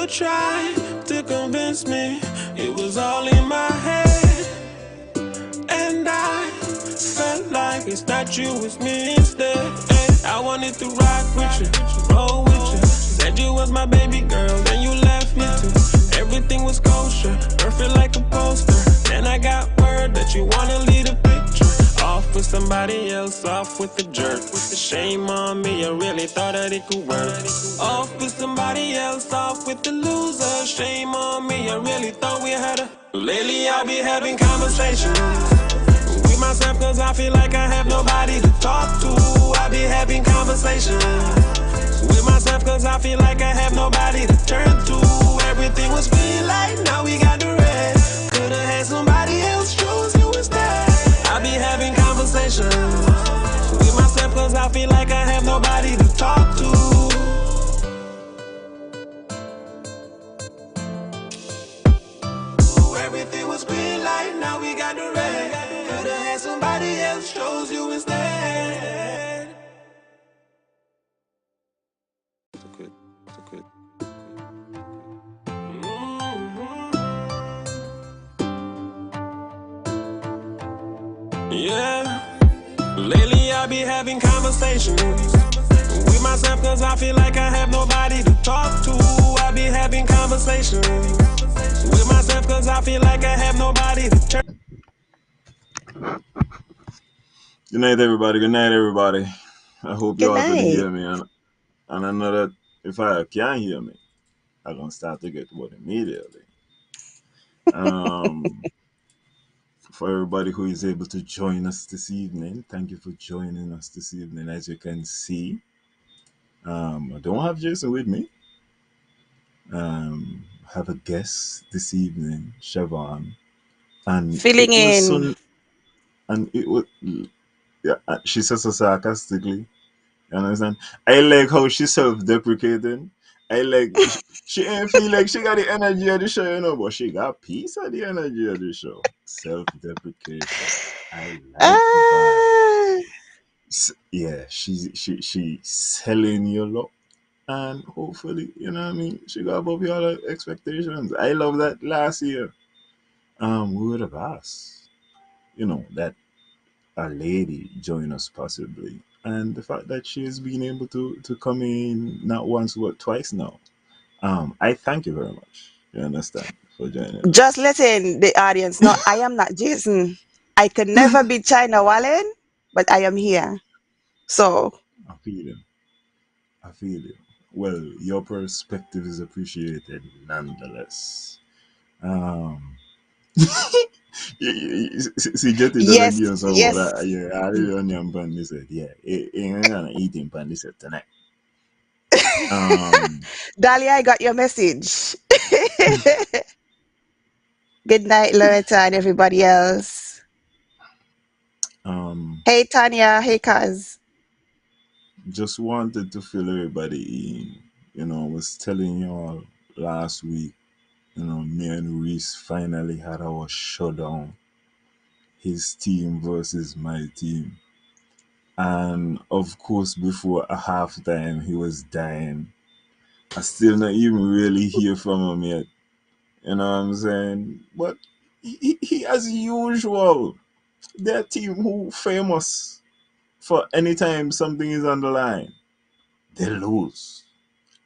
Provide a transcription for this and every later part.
You tried to convince me it was all in my head, and I felt like it's not you, it's me instead. I wanted to rock with you, roll with you. Said you was my baby girl, then you left me too. Everything was kosher, perfect like a poster. Then I got word that you wanna leave a picture. Off with somebody else, off with the jerk. With the shame on me, I really thought that it could work. Off with somebody else, off with the loser. Shame on me, I really thought we had a. Lately I'll be having conversations with myself, cause I feel like I have nobody to talk to. I be having conversations with myself, cause I feel like I have nobody to turn to. Everything was green light, now we got the red. Could've had somebody else, chose you instead. I be having conversations with myself, cause I feel like I have nobody to talk to. Everything was green light, now we got the red. Could've had somebody else, chose you instead. Okay. Yeah. Lately I be having conversations with myself, cause I feel like I have nobody to talk to. I be having conversations with myself, cause I feel like I have nobody to turn. Good night, everybody. Good night, everybody. I hope Good y'all could night. hear me. And I know that if I can hear me, I'm going to start to get word immediately. For everybody who is able to join us this evening, thank you for joining us this evening. As you can see, I don't have Jason with me. Have a guest this evening, Siobhan, and Filling it was in. so, and it was, yeah, she says so sarcastically. You understand? I like how she's self-deprecating. I like she ain't feel like she got the energy of the show, you know, but she got piece of the energy of the show. Self-deprecation. I like the vibe. Yeah, she selling your lot, and hopefully, you know what I mean. She got above your expectations. I love that last year. We would have asked, you know, that a lady join us possibly, and the fact that she has been able to come in not once but twice now. I thank you very much. You understand, for joining Just us. letting the audience know I am not Jason. I could never be China Wallen, but I am here. So I feel you. I feel you. Well, your perspective is appreciated nonetheless. Um, see, Jetty doesn't yes, give some more. yes. Yeah, I really onion pan. He said, yeah, ain't gonna eat him pan. He said tonight. Um, Dahlia, I got your message. Good night, Loretta, and everybody else. um, Hey, Tanya. Hey, Kaz. just wanted to fill everybody in. You know, I was telling y'all last week, you know, me and Reese finally had our showdown. His team versus my team. And of course, before a halftime, he was dying. I still not even really hear from him yet. You know what I'm saying? But he as usual, their team who famous for anytime something is on the line, they lose.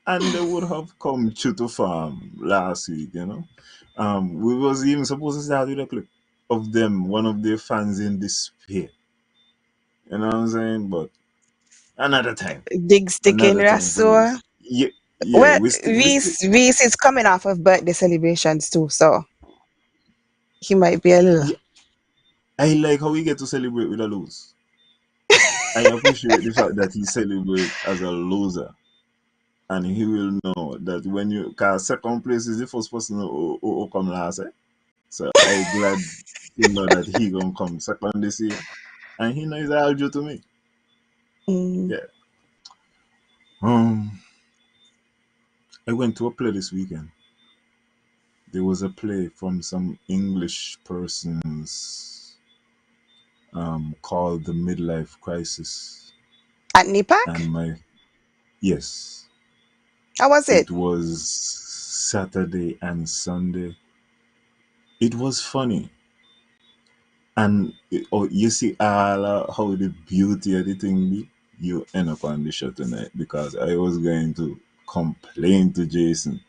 And they would have come true to farm last week, you know. We was even supposed to start with a clip of them, one of their fans in despair. You know what I'm saying? But another time, Big stick in another time for Rasur. this. Yeah, yeah, Well, Reese is coming off of birthday celebrations too, so he might be a little. yeah, I like how we get to celebrate with a lose. I appreciate the fact that he celebrate as a loser, and he will know that when you, cause second place is the first person who come last, eh? So I glad to know that he gonna come second this year, and he knows I'll do to me. Mm. Yeah. Um, I went to a play this weekend. There was a play from some English persons called The Midlife Crisis. At Nipak? And my, yes, How was it? it was Saturday and Sunday. It was funny. And you see all how the beauty of the thing be. You end up on the show tonight because I was going to complain to Jason,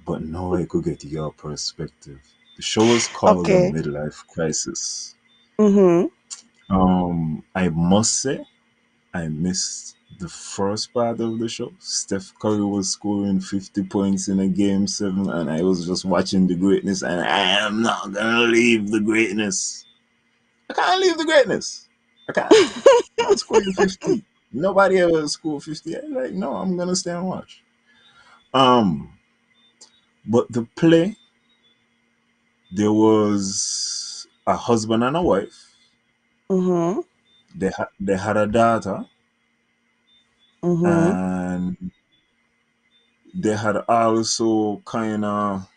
but now I could get your perspective. The show was called The Okay. Midlife Crisis. Mhm. I must say I missed the first part of the show. Steph Curry was scoring 50 points in a game seven, and I was just watching the greatness, and I am not gonna leave the greatness. I can't leave the greatness. I can't. Man scoring 50. Nobody ever scored 50. I'm like, no, I'm gonna stay and watch. Um, but the play, there was a husband and a wife. Mhm. They had a daughter, Mhm. and they had also kind of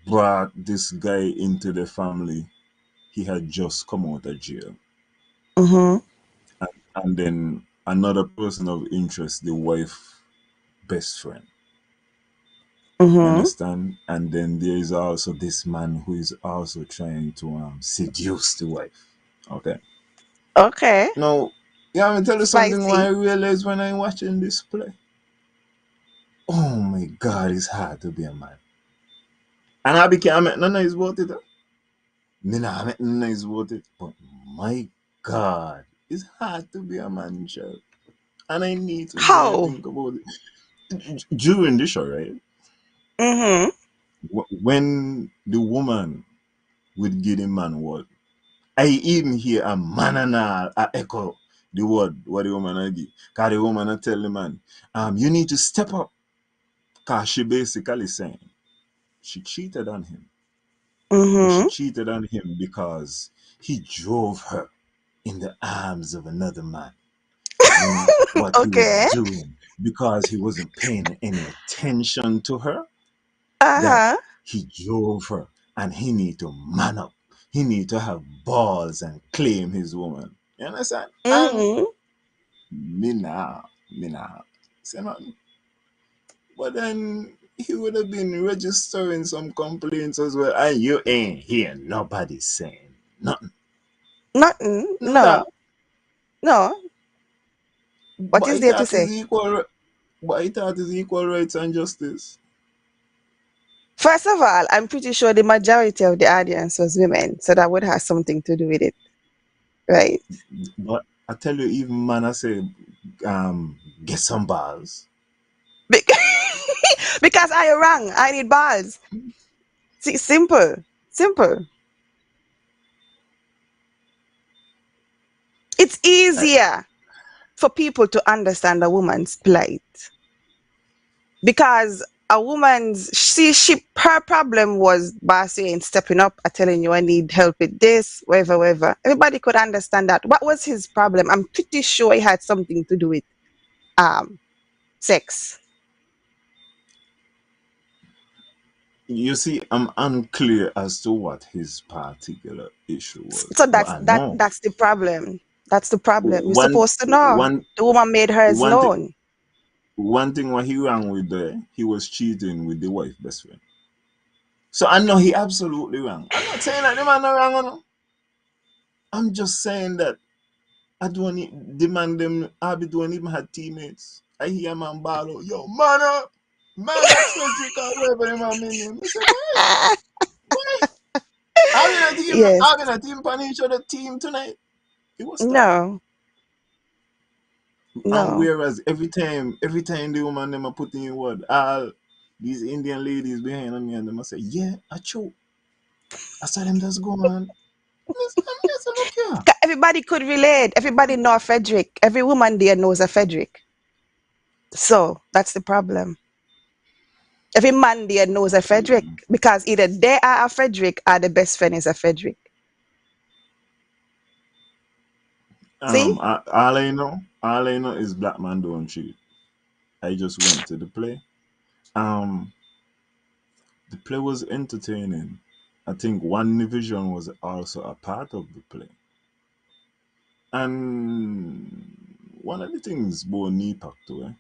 brought this guy into the family. He had just come out of jail. Mhm. And then another person of interest, the wife best friend. You Mhm. understand? And then there is also this man who is also trying to seduce the wife. Okay. Okay. Now, yeah, I'm tell you something what I Spicy. realized when I watching this play. Oh my God, it's hard to be a man. And I became none of his about it. Me nah make none of his about it. But my God, it's hard to be a man, child. And I need to hear you How? think about it. During the show, right? Mhm. When the woman would give the man word, I even hear a man and a echo the word what the woman a give. Cause the woman a tell the man, you need to step up. Cause she basically saying she cheated on him. But she Mhm. cheated on him because he drove her in the arms of another man. You know what he was Okay. doing because he wasn't paying any attention to her. That Uh-huh. he drove her, and he need to man up. He need to have balls and claim his woman. You understand? And Mhm. me nah say nothing. But then he would have been registering some complaints as well, and you ain't hear nobody saying nothing. Nothing. Nada. No. No. What But is I there to thought is say? equal. But I thought is equal rights and justice. First of all, I'm pretty sure the majority of the audience was women, so that would have something to do with it, right? But I tell you, even man, I say, get some balls. Bec- because I rang, I need balls. See, simple, simple. It's I, easier for people to understand a woman's plight because a woman's she her problem was bossy and stepping up, telling you I need help with this, whatever, whatever. Everybody could understand that. What was his problem? I'm pretty sure it had something to do with um sex. you see, I'm unclear as to what his particular issue was, So but I know that's the problem. That's the problem. You're one supposed to know. one The woman made hers one thing. known. One thing what he ran with there, he was cheating with the wife best friend. So I know he absolutely wrong. I'm not saying that the man not wrong, no. I'm just saying that I don't need demand them. I be doing even had teammates. I hear man ball out, yo, man up Frederick or whatever the man name. I say, boy, boy, Yes. I'm in a team on each other team tonight. It was stop. No. And No. whereas every time the woman them are putting in word, all these Indian ladies behind on me and them I say, yeah, I choke. I saw them just go on. I say, look here. Everybody could relate. Everybody know a Frederick. Every woman there knows a Frederick. So that's the problem. Every man there knows a Frederick because either they are a Frederick or the best friend is a Frederick. See? All I know is black man don't cheat. I just went to the play. Um, the play was entertaining. I think one division was also a part of the play. And one of the things about Nipak too,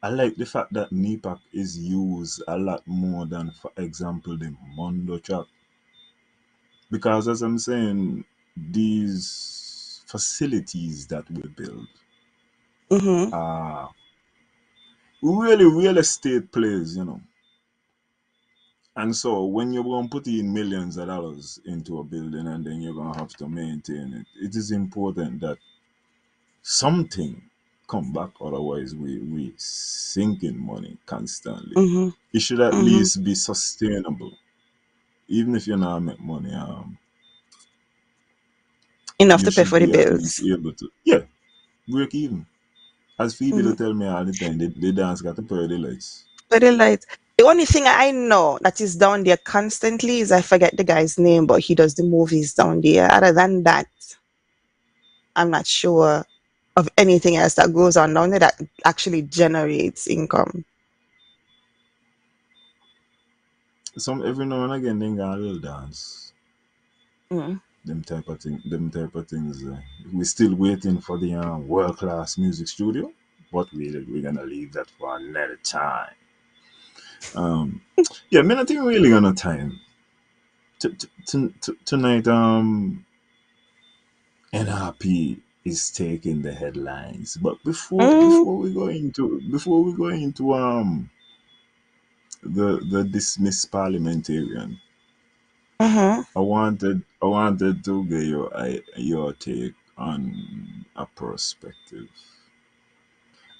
I like the fact that NEPAC is used a lot more than, for example, the Mondo track. Because as I'm saying, these facilities that we build Mhm. are really real estate plays, And so when you're going to put in millions of dollars into a building and then you're going to have to maintain it, it is important that something come back. Otherwise, we sink in money constantly. Mhm. It should at Mhm. least be sustainable. Even if you not make money, Enough you to pay should for the be at least bills. able to, yeah, break even. As Phoebe Mhm. to tell me all the time, they dance got to pay the lights. Very light. The only thing I know that is down there constantly is I forget the guy's name, but he does the movies down there. Other than that, I'm not sure of anything else that goes on down there that actually generates income. Some every now and again they got a little dance. Mm. Them type of things. We're still waiting for the world class music studio, but we're gonna leave that for another time. Um, yeah, man, I think we're really gonna time tonight. NRP is taking the headlines, but before Mm. before we go into before we go into the dismissed parliamentarian, Mhm. I wanted to get your take on a perspective.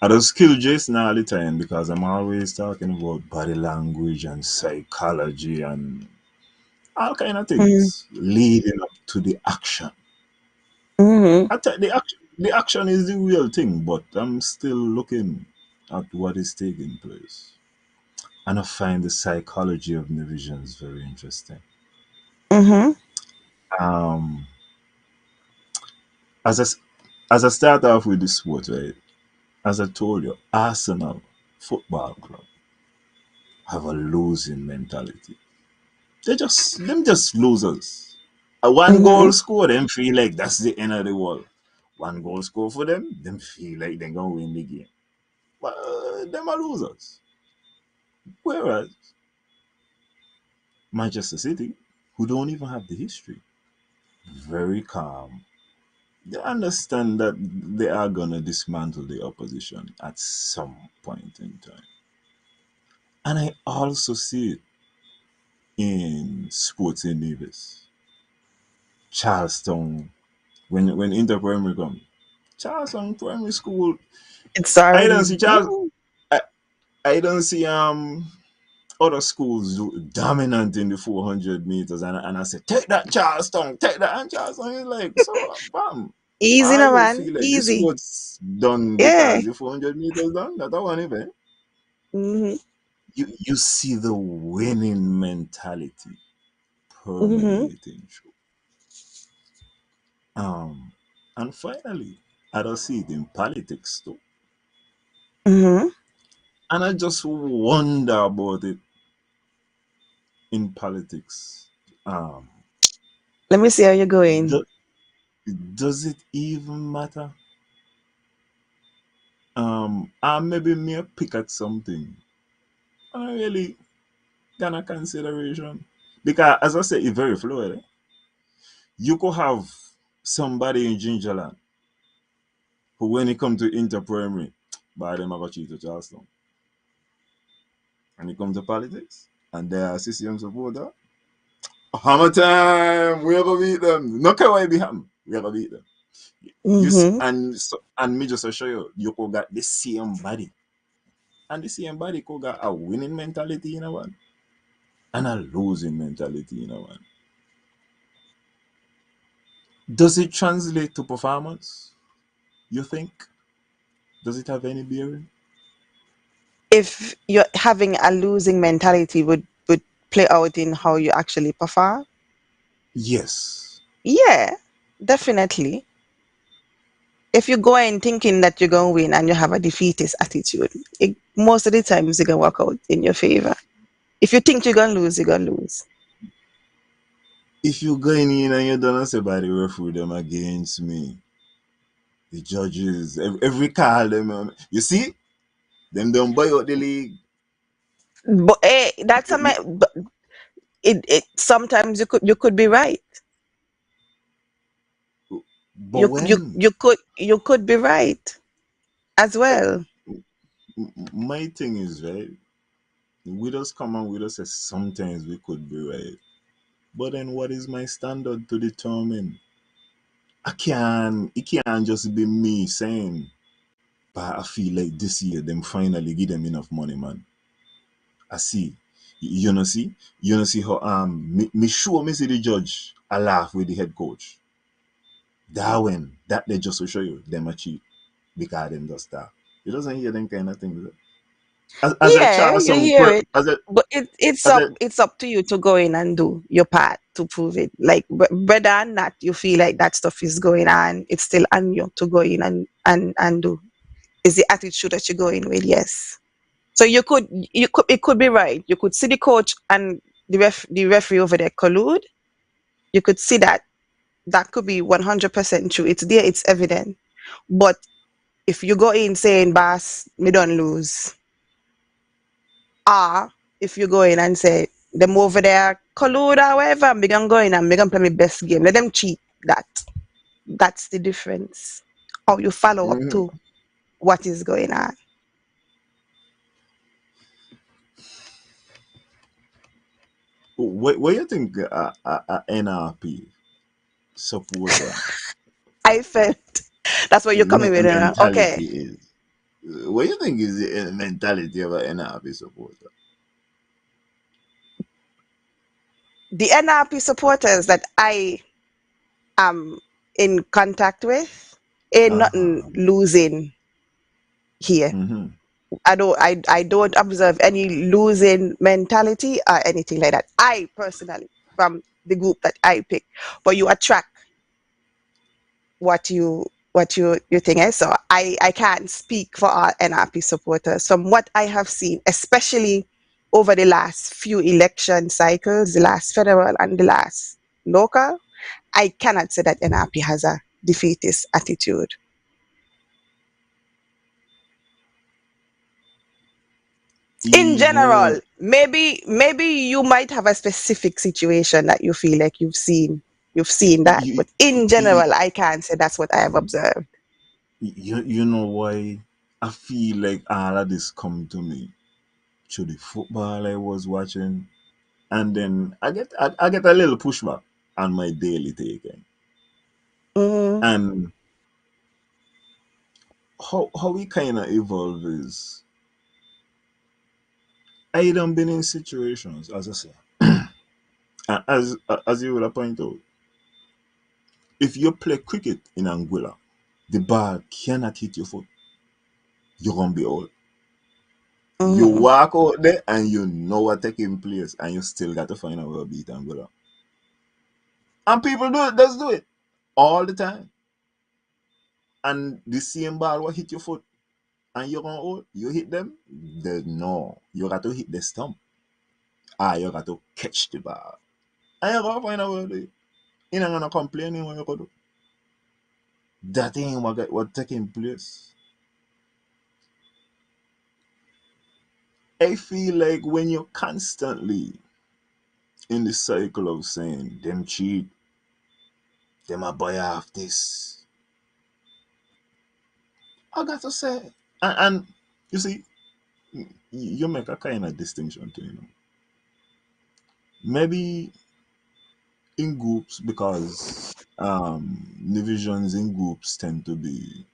I just kill Jason all the time because I'm always talking about body language and psychology and all kind of Mhm. things leading up to the action. Mhm. The action is the real thing, but I'm still looking at what is taking place. And I find the psychology of divisions very interesting. Mhm. Um, as I, s- as I start off with the sport, right? As I told you, Arsenal Football Club have a losing mentality. Them just losers. A one Mhm. goal score, them feel like that's the end of the world. One goal score for them feel like they're gonna win the game. But them are losers. Whereas Manchester City, who don't even have the history, very calm. They understand that they are gonna dismantle the opposition at some point in time. And I also see it in Sports in Davis. Charlestown, when Inter Primary come. Charlestown Primary School. It's I already. don't see Charles I, I don't see other schools dominant in the 400 meters, and I say take that Charlestown, take that, and Charlestown is like, so bam. Easy, I no will man. feel like this Easy. sport's done Yeah. because the 400 meters done. That one event. Mhm. You see the winning mentality Mhm. permeating through. Um, and finally, I don't see it in politics too. Mhm. And I just wonder about it in politics. Um, Let me see how you're going. do, does it even matter? I maybe may pick at something. I really gonna consideration. Because as I said, it's very fluid. You could have somebody in Gingerland who when it come to inter primary, by them have cheat to Charleston. And it comes to politics, and they are CCM supporter. Hammer time, we ever beat them. No care what be happen, we ever beat them. Mhm. And me just to show you, you could got the same body. And the same body could got a winning mentality in a one and a losing mentality in a one. Does it translate to performance? You think? Does it have any bearing? If you're having a losing mentality would play out in how you actually perform. Yes. Yeah, definitely. If you go in thinking that you're going to win and you have a defeatist attitude, most of the times it's going to work out in your favor. If you think you're going to lose, you're going to lose. If you going in and you don't say by the referee them against me, the judges, every call them, you see, Them don't buy out the league. But that's a but it sometimes you could be right. But when You could be right as like well. my thing is right, we just come and we just say sometimes we could be right. But then what is my standard to determine? It can't just be me saying, but I feel like this year them finally give them enough money, man. I see. You know see? You know see how me sure me see the judge I laugh with the head coach. That when that they just to show you them a cheat because them just that. You doesn't hear them kind of things. As a Yeah, child, you some hear it, as a but it's as up a it's up to you to go in and do your part to prove it. Like whether or not you feel like that stuff is going on, it's still on you to go in and do. Is the attitude that you go in with? Yes. So you could it could be right. You could see the coach and the referee over there collude. You could see that that could be 100% true. It's there. It's evident. But if you go in saying, "Boss, me don't lose," or if you go in and say, "Them over there collude or whatever, me gonna go in and me gonna play my best game," let them cheat. That's the difference. How you follow up Mhm. to what is going on. What you think a NRP supporter I felt that's what you're coming with. Okay, mentality is? What do you think is the mentality of an NRP supporter? the NRP supporters that I am in contact with ain't nothing Uh-huh. losing here. Mm-hmm. I don't observe any losing mentality or anything like that. I personally, from the group that I pick, but you attract what you think is. So I can't speak for all NRP supporters. From what I have seen, especially over the last few election cycles, the last federal and the last local, I cannot say that NRP has a defeatist attitude. In Even general, maybe you might have a specific situation that you feel like you've seen that, you, but in you, general, I can't say that's what I have observed. you know why I feel like all of this come to me through the football I was watching, and then I get a little pushback on my daily taking, Hmm. and how we kind of evolve is I done been in situations, as I say, as you would have pointed out, if you play cricket in Angola, the ball cannot hit your foot, you're gonna be out. You Hmm. walk out there and you know what taking place, and you still got to find out where beat Angola. And people do it, just do it all the time. And the same ball will hit your foot, and you're gonna out. You hit them, no, you got to hit the stump. You got to catch the ball, and you're gonna find out where do it. You're not gonna complain what you gonna do. That ain't what taking place. I feel like when you're constantly in the cycle of saying them cheat, them a buy off this, I got to say, and you see, you make a kind of distinction too, you know. Maybe in groups because divisions in groups tend to be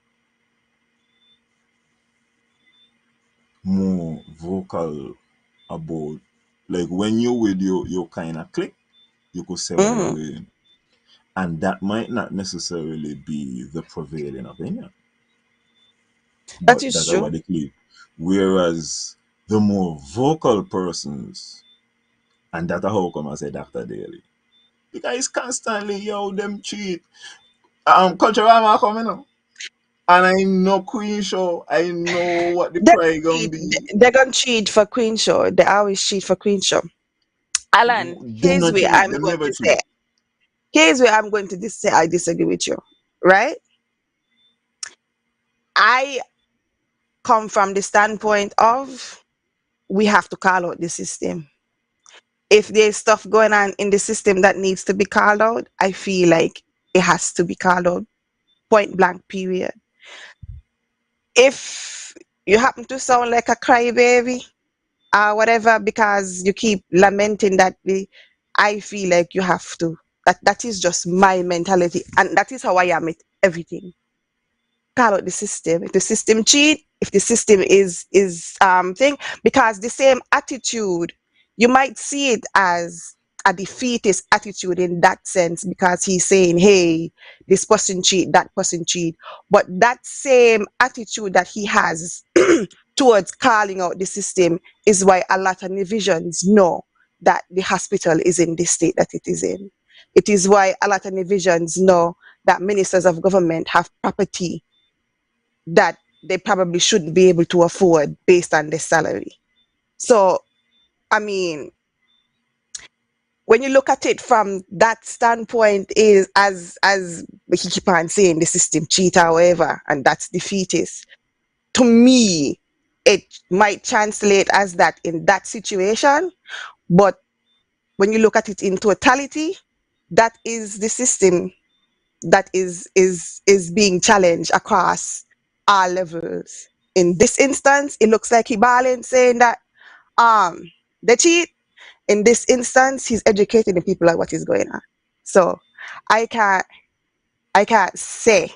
more vocal about like when you're with your kind of click, you could say what you're Hmm. doing, and that might not necessarily be the prevailing opinion, That but is that's true. what they click. Whereas the more vocal persons, and that's how come I say Dr. Daly, because it's constantly yo them cheat. Culture am coming up. And I know Queen Show. I know what the They're price gonna gonna cheat. be. They're gonna cheat for Queen Show. They always cheat for Queen Show. Alan, Them not cheat. Them never cheat. Here's where I'm going to say I disagree with you. Right? I come from the standpoint of we have to call out the system. If there's stuff going on in the system that needs to be called out, I feel like it has to be called out, point blank, period. If you happen to sound like a crybaby or whatever because you keep lamenting that, I feel like you have to. That is just my mentality, and that is how I am with everything. Call out the system. If the system cheat, if the system is thing, because the same attitude, you might see it as a defeatist attitude in that sense because he's saying, hey, this person cheat, that person cheat. But that same attitude that he has towards calling out the system is why a lot of Nigerians know that the hospital is in the state that it is in. It is why a lot of Nigerians know that ministers of government have property that they probably shouldn't be able to afford based on their salary. So, I mean, when you look at it from that standpoint, is as we keep on saying the system cheat or whatever, and that's defeatist. To me, it might translate as that in that situation, but when you look at it in totality, that is the system that is being challenged across all levels. In this instance, it looks like Hibalen saying that um they cheat. In this instance, he's educating the people on what is going on. So I can't I can't say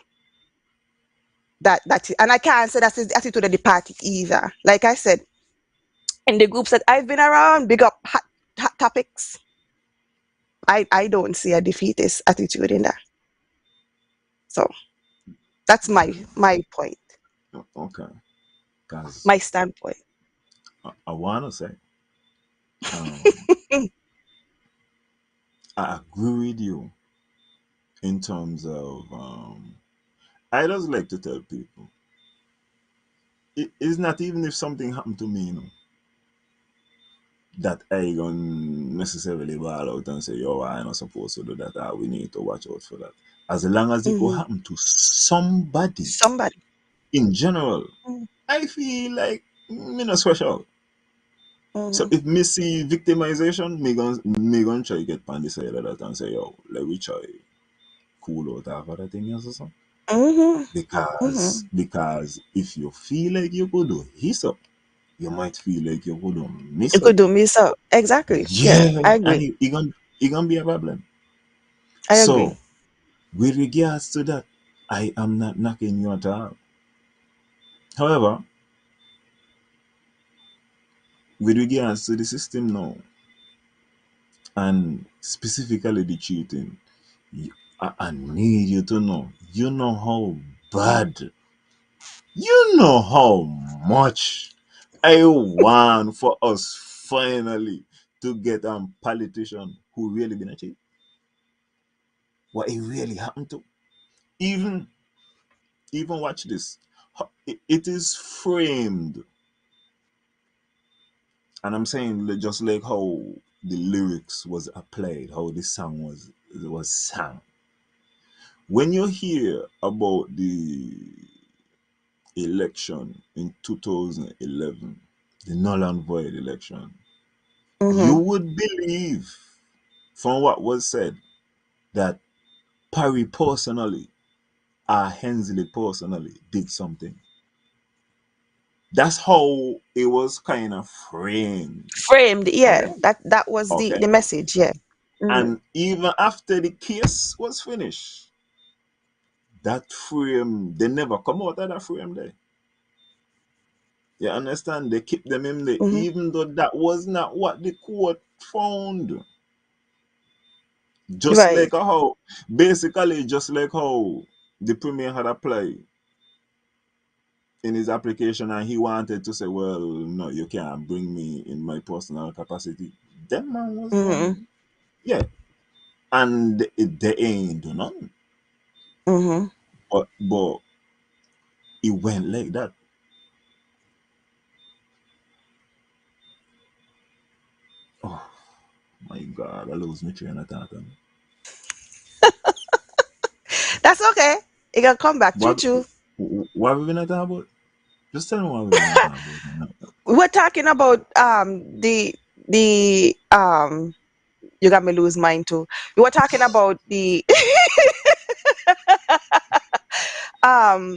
and I can't say that's the attitude of the party either. Like I said, in the groups that I've been around, big up hot topics. I don't see a defeatist attitude in that. So that's my point, Okay, because my standpoint. I want to say, um, I agree with you in terms of, I just like to tell people, it's not even if something happened to me, that I don't necessarily ball out and say, yo, I'm not supposed to do that, we need to watch out for that. As long as it will Hmm. happen to somebody Somebody. in general, Mm-hmm. I feel like me not special. So Mm-hmm. if me see victimization, me gon try get pan the side of that and say, yo, let we try cool out half of that thing or something. Mm-hmm. Because if you feel like you could do his up, you might feel like you could do You miss up. could do me so. Exactly. Yeah, Yeah, I and agree. it gonna be a problem. I agree. So with regards to that, I am not knocking you at all. However, with regards to the system now, and specifically the cheating, I need you to know, how bad, how much I want for us finally to get a politician who really been a cheat. What it really happened to. Even watch this. It is framed, and I'm saying just like how the lyrics was applied, how the song was sung. When you hear about the election in 2011, the null and void election, you Mm-hmm. would believe from what was said that Parry personally or Hensley personally did something. That's how it was kind of framed. Framed. Yeah, Okay. that was Okay. the message. Yeah. Mm-hmm. And even after the case was finished, that frame, they never come out of that frame there. You understand? They keep them in there, Mm-hmm. even though that was not what the court found. Just like Right. how, basically, just like how the premier had applied in his application and he wanted to say, well, no, you can't bring me in my personal capacity. That man was Mm-hmm. done. Yeah. And they ain't do nothing. Mm-hmm. But it went like that. Oh my God, I lose my train of thought. That's okay. It gonna come back. Choo What choo. what have we been talking about? Just tell me what we're gonna talk about now. We're talking about the you got me lose mine too. We were talking about the um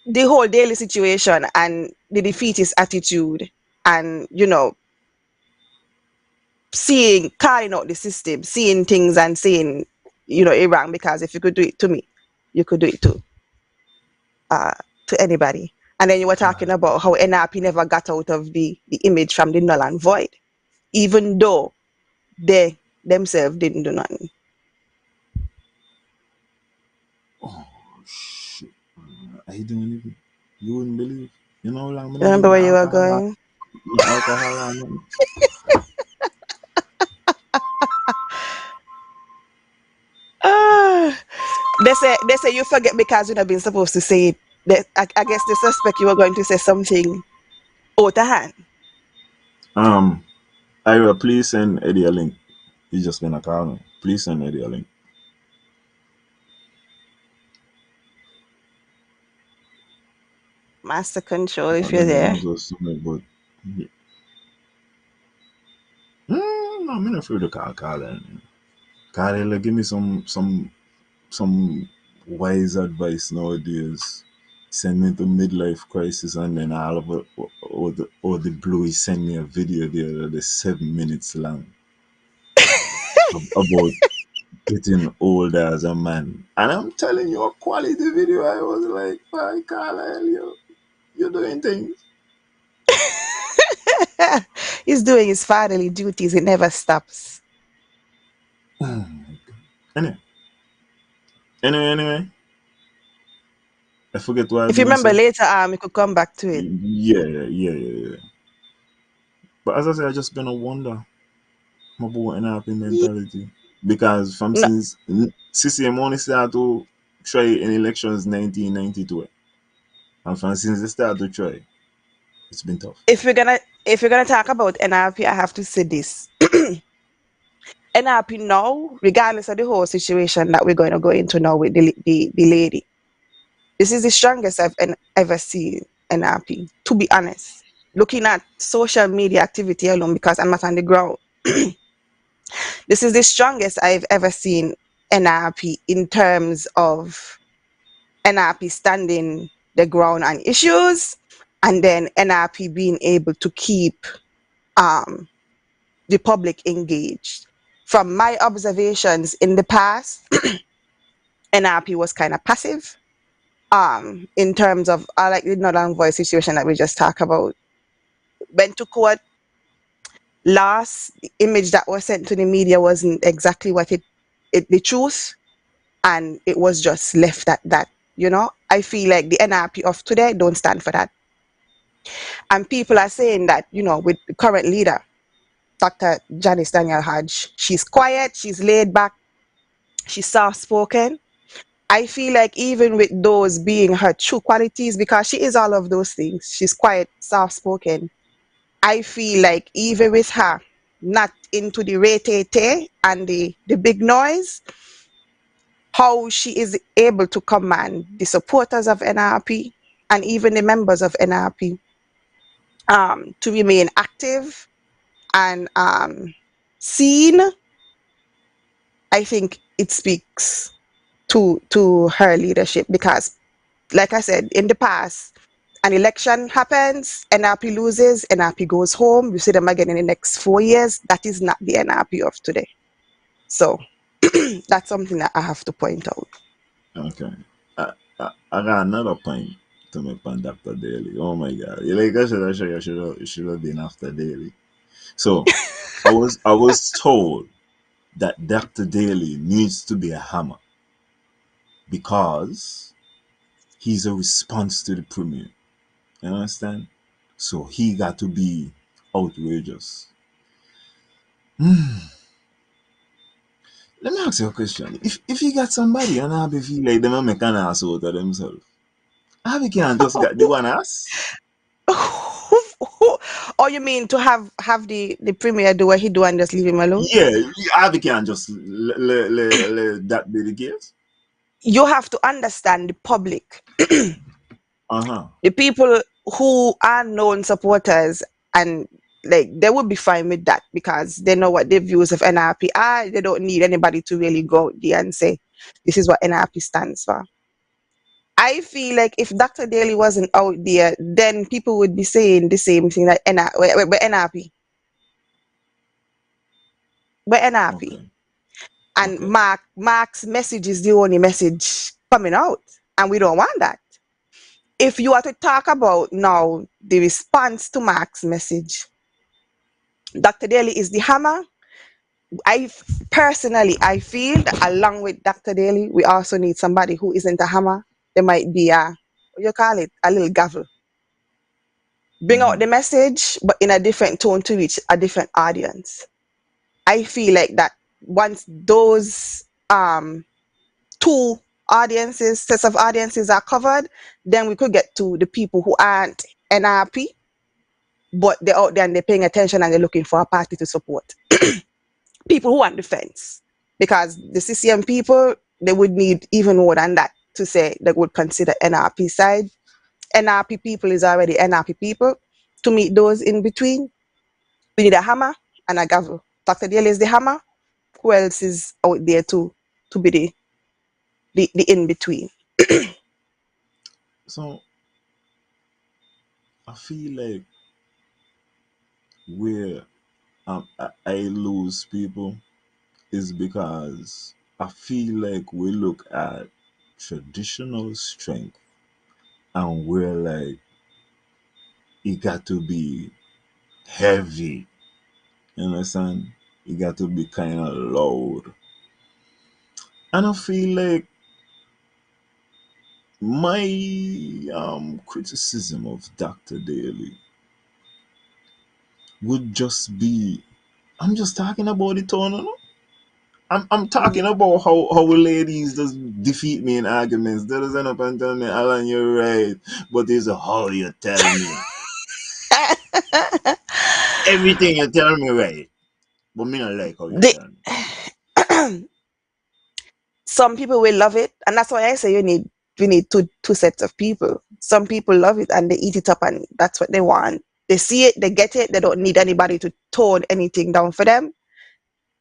the whole daily situation and the defeatist attitude, and seeing calling out the system, seeing things and saying it wrong, because if you could do it to me, you could do it uh to anybody. And then you were talking about how NRP never got out of the image from the null and void, even though they themselves didn't do nothing. Oh shit! I don't even. You wouldn't believe. You know how long I You don't remember use where you were going? alcohol and nothing. Ah, they say you forget because you've not been supposed to say it. I guess they suspect you were going to say something out of hand. Um, Ira, please send Eddie a link. He's just gonna call me. Please send Eddie a link. Master control, I if you're don't know there. what's so soon, but I'm not afraid to call Carla. Carla, give me some wise advice nowadays. Send me to midlife crisis, and then all of it, or the blue, he send me a video the other day, 7 minutes long, about getting old as a man. And I'm telling you, a quality video. I was like, my Carla, you're doing things. He's doing his fatherly duties. It never stops. Anyway, anyway, I forget what I was If you gonna remember say. later, you could come back to it. Yeah. But as I say, I just been a wonder about an happy Ye- mentality. Because from No, since CCM only started to try in elections 1992. And from since they started to try, it's been tough. if we're gonna talk about NRP, I have to say this. NRP now, regardless of the whole situation that we're going to go into now with the lady, this is the strongest I've ever seen NRP. To be honest, looking at social media activity alone, because I'm not on the ground, this is the strongest I've ever seen NRP in terms of NRP standing the ground on issues, and then NRP being able to keep um, the public engaged. From my observations in the past, NRP was kind of passive in terms of like the Northern Voice situation that we just talked about. Went to court, lost. The image that was sent to the media wasn't exactly what it the truth, and it was just left at that. I feel like the NRP of today don't stand for that. And people are saying that, with the current leader, Dr. Janice Daniel Hodge, she's quiet, she's laid back, she's soft spoken. I feel like even with those being her true qualities, because she is all of those things, she's quiet, soft spoken. I feel like even with her not into the rate and the big noise, how she is able to command the supporters of NRP and even the members of NRP to remain active and seen. I think it speaks to her leadership, because, like I said, in the past, an election happens, NRP loses, NRP goes home. You see them again in the next 4 years. That is not the NRP of today. So that's something that I have to point out. Okay. I got another point to make on Dr. Daly. Oh my god. You like I should have been after Daly. So I was told that Dr. Daly needs to be a hammer because he's a response to the premier. You understand? So he got to be outrageous. Let me ask you a question. If you got somebody and Abby feel like them a make an ass out of themselves, Abby can't just get the one ass. Or you mean to have the premier do what he do and just leave him alone? Yeah, Abby can't just let that be the case. You have to understand the public. Uh-huh. The people who are known supporters, and like they would be fine with that because they know what their views of NRP are. They don't need anybody to really go out there and say this is what NRP stands for. I feel like if Dr. Daly wasn't out there, then people would be saying the same thing that we're NRP, we're NRP, Okay. and Okay. Mark's message is the only message coming out, and we don't want that. If you are to talk about now the response to Mark's message, Dr. Daly is the hammer. I personally, I feel that along with Dr. Daly, we also need somebody who isn't a hammer. There might be a, what you call it, a little gavel. Bring out Mm-hmm. the message, but in a different tone to reach a different audience. I feel like that once those two audiences, sets of audiences are covered, then we could get to the people who aren't NRP, but they're out there and they're paying attention and they're looking for a party to support. People who want defense. Because the CCM people, they would need even more than that to say they would consider NRP side. NRP people is already NRP people. To meet those in between, we need a hammer and a gavel. Dr. Daly is the hammer. Who else is out there to be the in between? So I feel like where I lose people is because I feel like we look at traditional strength and we're like, it got to be heavy. You understand? It got to be kind of loud. And I feel like my criticism of Dr. Daly would just be, I'm just talking about it, tone, you know? I'm talking Mm. about how ladies just defeat me in arguments. They just end up and tell me, Alan, you're right. But it's how you tell me. Everything you tell me right. But me not like how you the, tell me. some people will love it, and that's why I say we need two sets of people. Some people love it and they eat it up, and that's what they want. They see it, they get it. They don't need anybody to tone anything down for them.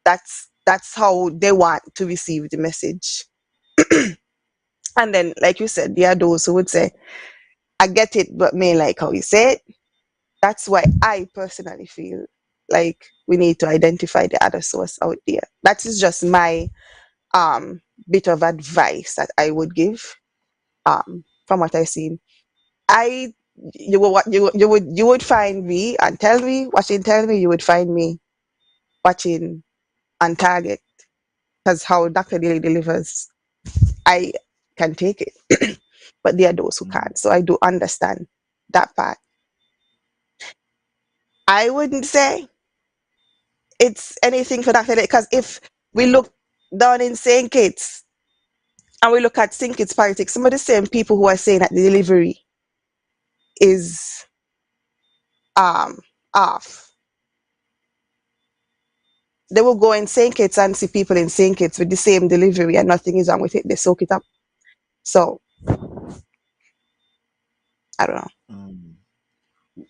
That's how they want to receive the message. And then, like you said, there are those who would say, "I get it, but me like how you say it." That's why I personally feel like we need to identify the other source out there. That is just my bit of advice that I would give from what I've seen. I you would find me and tell me watching tell me you would find me watching on target because how Dr. Daly delivers, I can take it. But there are those who Mhm. can't. So I do understand that part. I wouldn't say it's anything for Dr. Daly because if we look down in St. Kitts and we look at St. Kitts politics, some of the same people who are saying that the delivery is um off, they will go in St. Kitts and see people in St. Kitts with the same delivery and nothing is wrong with it. They soak it up. So I don't know. Um,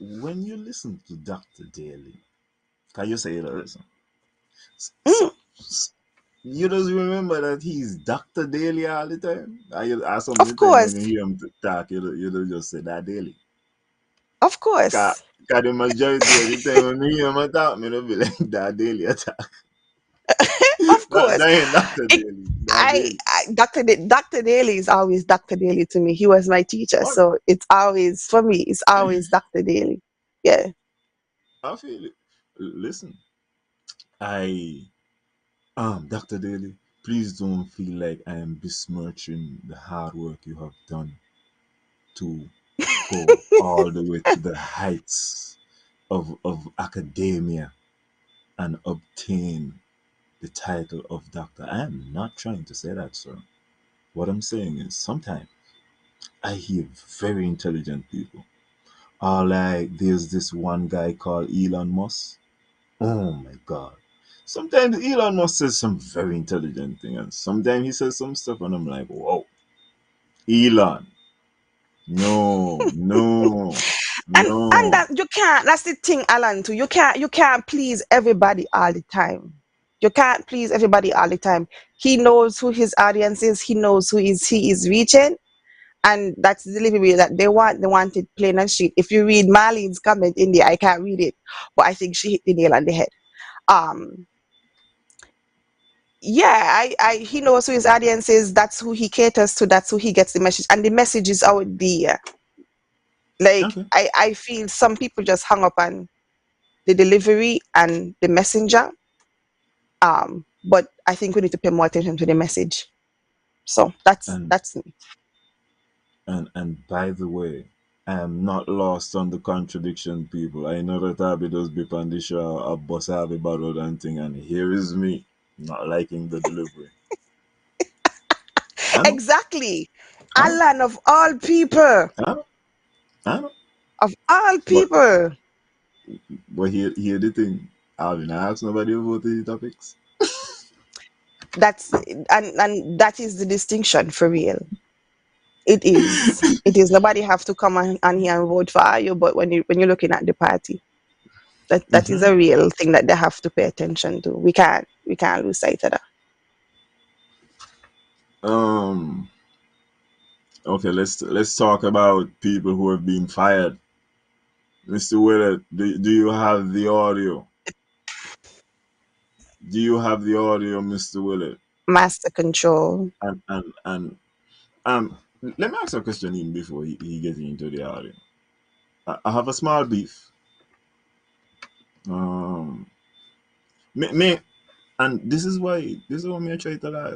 when you listen to Dr. Daly, can you say it or listen? Mm, You just remember that he's Dr. Daly all the time. I some of of the time when you course. hear him talk, you don't just say that Daly. Of Cause, course. 'Cause the majority of the time when me hear him talk, me don't be like that Daly attack. Of That, course. that ain't Dr. It, Daly. That Daly. Dr. Daly is always Dr. Daly to me. He was my teacher. Oh, So it's always, for me, it's always Dr. Daly. Yeah. I feel it. Listen, I Dr. Daly, please don't feel like I am besmirching the hard work you have done to go all the way to the heights of academia and obtain the title of doctor. I am not trying to say that, sir. What I'm saying is sometimes I hear very intelligent people. Like there's this one guy called Elon Musk. Oh my god. Sometimes Elon Musk says some very intelligent thing, and sometimes he says some stuff, and I'm like, whoa, Elon. No, no, And no. that you can't, that's the thing, Alan, too. You can't please everybody all the time. You can't please everybody all the time. He knows who his audience is, he knows who is he is reaching, and that's the delivery that they want. They want it plain and straight. If you read Marlene's comment in there, I can't read it, but I think she hit the nail on the head. Um yeah, he knows who his audience is, that's who he caters to, that's who he gets the message, and the message is out there. Like Okay. I feel some people just hung up on the delivery and the messenger. But I think we need to pay more attention to the message. So that's And that's me. and by the way, I am not lost on the contradiction, people. I know that Abby does be on the show, a boss Abby about and thing, and here is me not liking the delivery. I know, Exactly. I know, Alan, of all people, I know, I know. of all But people, here the thing. Alvin, I asked nobody about the topics. and that is the distinction for real. It is nobody have to come on here and vote for you, but when you're looking at the party, that is Hmm. a real thing that they have to pay attention to. We can't lose sight of that. Um. Okay, let's talk about people who have been fired. Mr. Willett, do you have the audio? Do you have the audio, Mr. Willett? Master control. And um, let me ask a question even before he gets into the audio. I have a small beef. Um, me, and this is why me I try to lie.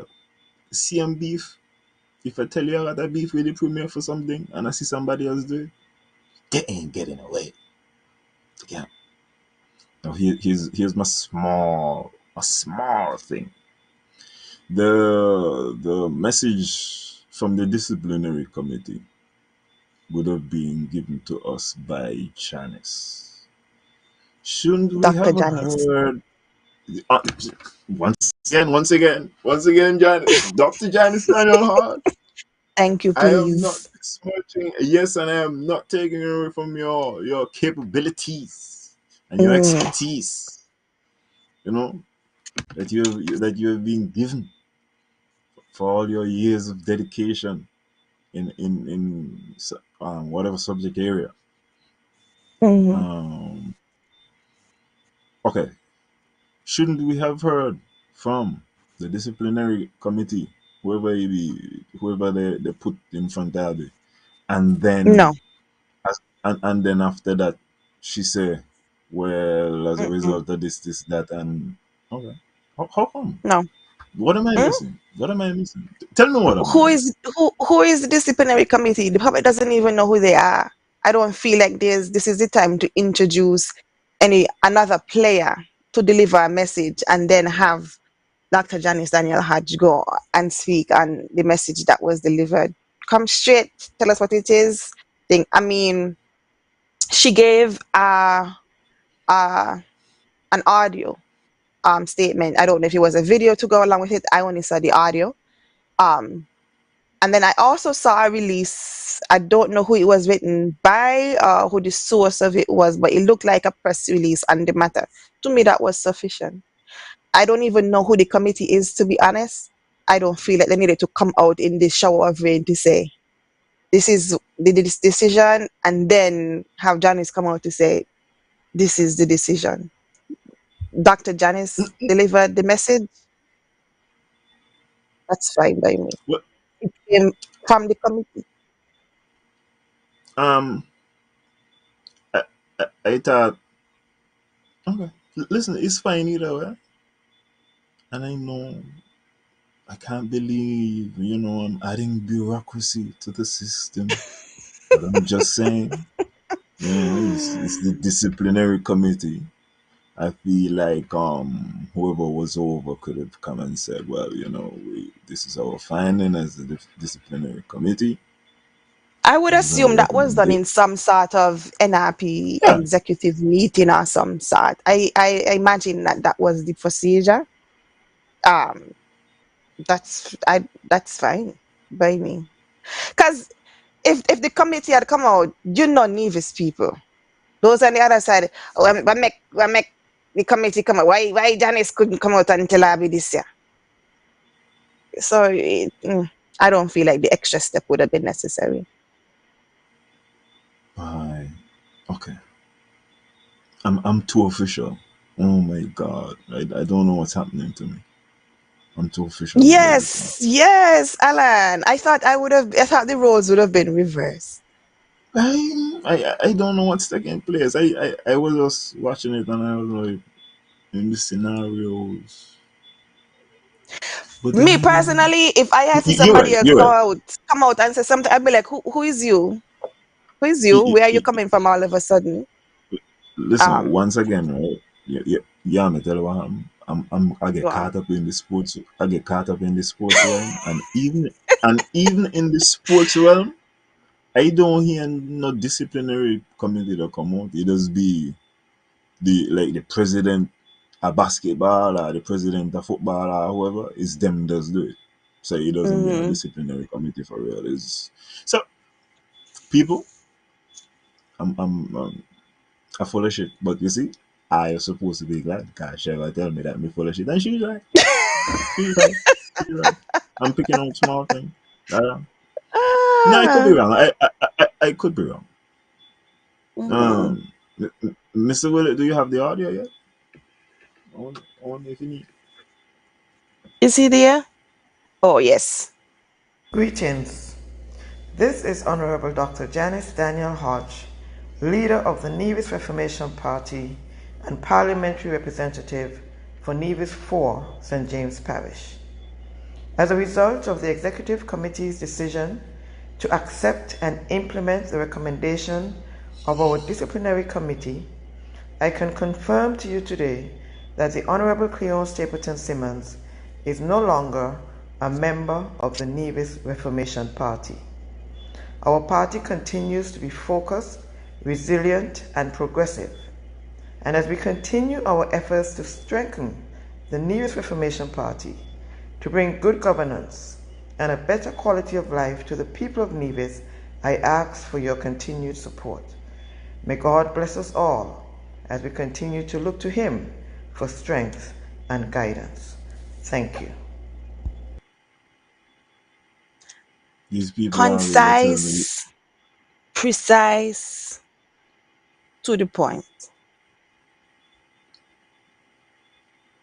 CM beef. If I tell you I got a beef with the premier for something, and I see somebody else do it, they ain't getting away. Yeah. Now here's my small thing. The message from the disciplinary committee would have been given to us by Janice. Shouldn't we Dr. have Janice. heard uh, once again, Dr. Janice Daniel Hart? Thank you, I am not please. besmirching, yes, and I am not taking away from your capabilities and your Mm, expertise. You know that you have been given for all your years of dedication in whatever subject area. mhm. Um, okay, shouldn't we have heard from the disciplinary committee, whoever they put in front of it, and No. then and then after that, she say, "Well, as a Mm-mm. result of this, that, and okay, how come? No. What am I Mm? missing? What am I missing? Tell me what am I Who is missing?" who is the disciplinary committee? The public doesn't even know who they are. I don't feel like this is the time to introduce any another player to deliver a message and then have Dr. Janice Daniel Hodge go and speak on the message that was delivered. Come straight, tell us what it is. I mean, she gave uh an audio statement. I don't know if it was a video to go along with it. I only saw the audio. Um And then I also saw a release. I don't know who it was written by, who the source of it was, but it looked like a press release on the matter. To me, that was sufficient. I don't even know who the committee is, to be honest. I don't feel like they needed to come out in this shower of rain to say, this is this decision, and then have Janice come out to say, this is the decision. Dr. Janice delivered the message. That's fine by me. Well, It came from the committee. um, I thought, okay, listen, it's fine either way, and I know I can't believe I'm adding bureaucracy to the system, but I'm just saying, it's the disciplinary committee. I feel like whoever was over could have come and said, well, this is our finding as a disciplinary committee. I would These are the assume that was done in recommendations. some sort of NRP Yeah. executive meeting or some sort. I imagine that that was the procedure. Um, that's fine by me. Because if the committee had come out, Nevis people. Those on the other side, what make the committee come out? Why Janice couldn't come out and tell Abby this year? So I don't feel like the extra step would have been necessary. Bye. Okay. I'm too official. Oh my god. I don't know what's happening to me. I'm too official with everything. Yes, yes, Alan. I thought the roles would have been reversed. I don't know what's taking place. I was just watching it and I was like in the scenarios. But then Me again, personally, if I had to you're somebody right. else You're right. come out and say something, I'd be like, who is you? Who is you? Y- Where are you y- coming from all of a sudden? Listen, Um, once again, right? Yeah, me tell you what I get go on. caught up in the sports. I get caught up in the sports realm, and even in the sports realm, I don't hear no disciplinary committee that come out. It does be the president of basketball or the president of football or whoever is them does do it. So it doesn't be a Mm-hmm. disciplinary committee for real. Is so people. I'm I full of shit. But you see, I was supposed to be glad because Sheva tell me that me full of shit. And she's right. She's right. She's right. I'm picking out small things. Uh, no, I could be Ah, wrong. I could be wrong. mm-hmm. Mr. Willett, do you have the audio yet? I wonder if you need. Is he there? Oh, yes. Greetings. This is Honorable Dr. Janice Daniel Hodge, leader of the Nevis Reformation Party and parliamentary representative for Nevis 4, St. James Parish. As a result of the Executive Committee's decision to accept and implement the recommendation of our disciplinary committee, I can confirm to you today that the Honorable Cleon Stapleton Simmons is no longer a member of the Nevis Reformation Party. Our party continues to be focused, resilient, and progressive. And as we continue our efforts to strengthen the Nevis Reformation Party, to bring good governance and a better quality of life to the people of Nevis, I ask for your continued support. May God bless us all as we continue to look to Him for strength and guidance. Thank you. These people always they tell me. Concise, precise, to the point.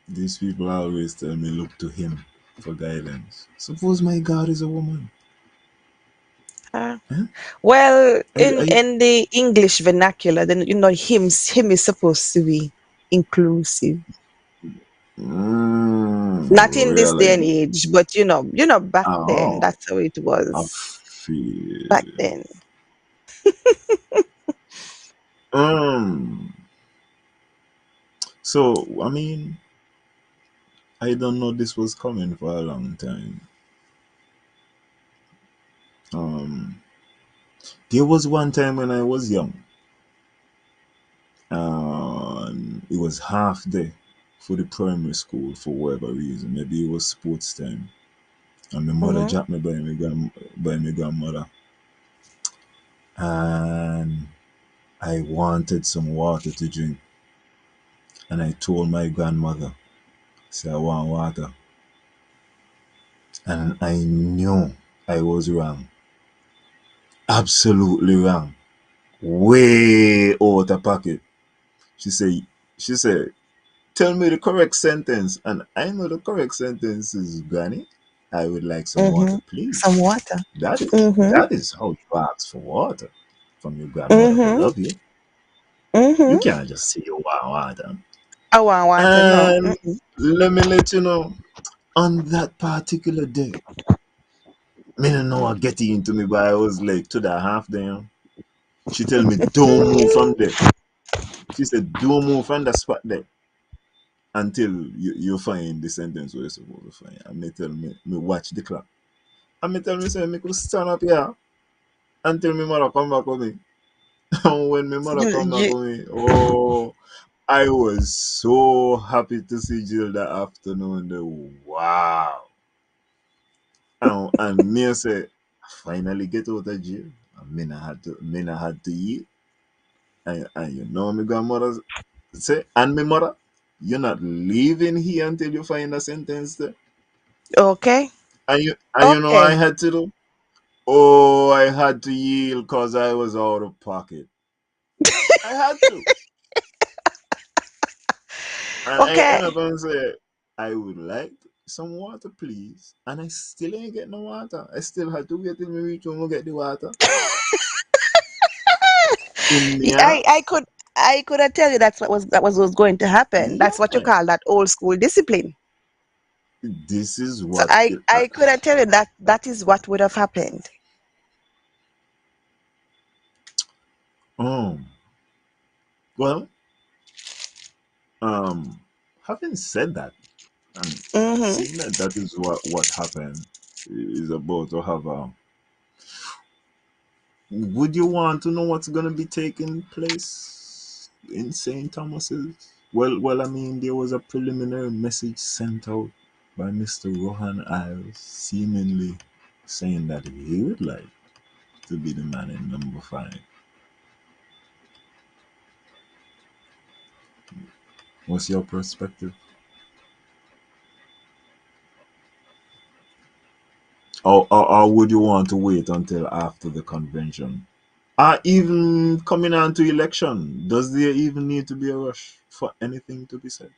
These people always tell me look to him for guidance. Suppose my God is a woman. Uh, Huh? well, I, I, in the English vernacular, then him is supposed to be inclusive. Not in this day and really? age, but back then, Oh, that's how it I was. Back feel. then. Um. So I mean, I don't know this was coming for a long time. Um, there was one time when I was young, and it was half day for the primary school for whatever reason. Maybe it was sports time, and my mother Mm-hmm. dropped me by my grandmother, and I wanted some water to drink, and I told my grandmother, "Say I want water," and I knew I was wrong, absolutely wrong, way out of pocket. She said, she said, tell me the correct sentence. And I know the correct sentence is Granny, I would like some Mm-hmm. water, Some please. water. That is Mm-hmm. that is how you ask for water from your grandmother who Mm-hmm. love you. You Mm-hmm. can't just say you want water. I want water, no. And Mm-mm. let me let you know, on that particular day, me no know what getting into me, but I was like to the half there. She tell me, don't move from there. She said, don't move from the spot there until you find the sentence where you're supposed to find. And me tell me watch the clock. And me tell me say me could stand up here until my mother come back with me. And when my mother You, come back you, with me, oh, I was so happy to see Jill that afternoon. Wow. And me say, I finally get out of jail. me not had to eat. And you know my grandmother say, and my mother, you're not leaving here until you find a sentence there. Okay. And you know what I Okay. had to do? Oh, I had to yield because I was out of pocket. I had to. And I Okay. end up and say, I would like some water, please. And I still ain't get no water. I still had to wait till me reach home to get the water. In me I house. could have tell you that was going to happen. That's what you Yeah. call that old school discipline. This is So what I it. I could have tell you that that is what would have happened. Um. Well, um. Having said that, and Mm-hmm. seeing that that is what happened is about to have a. Would you want to know what's gonna be taking place in St. Thomas's? Well, I mean, there was a preliminary message sent out by Mr. Rohan Isles, seemingly saying that he would like to be the man in number five. What's your perspective? Or would you want to wait until after the convention? Even coming on to election, does there even need to be a rush for anything to be said?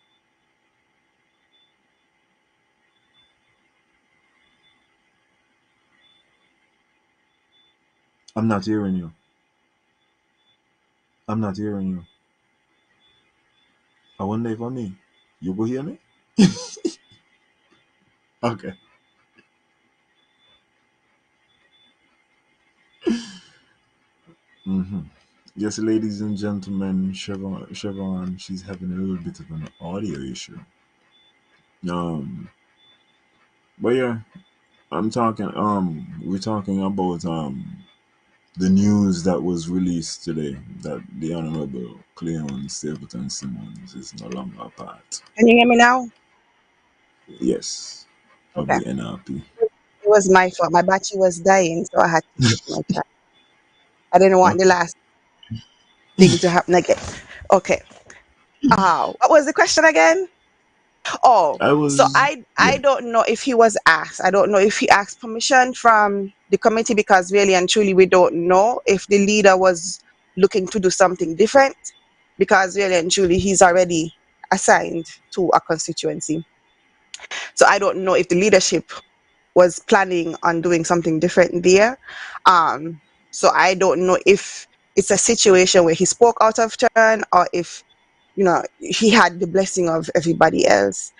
I'm not hearing you. I'm not hearing you. I wonder if I me. You go hear me? Okay. hmm Yes, ladies and gentlemen, Chevron, she's having a little bit of an audio issue. Um, but yeah, we're talking about the news that was released today that the Honorable Cleon Stapleton Simmons is no longer a part. Can you hear me now? Yes, of Okay. the NRP. It was my fault. My battery was dying, so I had to take my time. I didn't want the Okay. last thing to happen again. Okay. What was the question again? Oh, I so was I yeah. don't know if he was asked. I don't know if he asked permission from the committee because really and truly we don't know if the leader was looking to do something different because really and truly he's already assigned to a constituency. So I don't know if the leadership was planning on doing something different there. Um, so I don't know if it's a situation where he spoke out of turn or if he had the blessing of everybody else.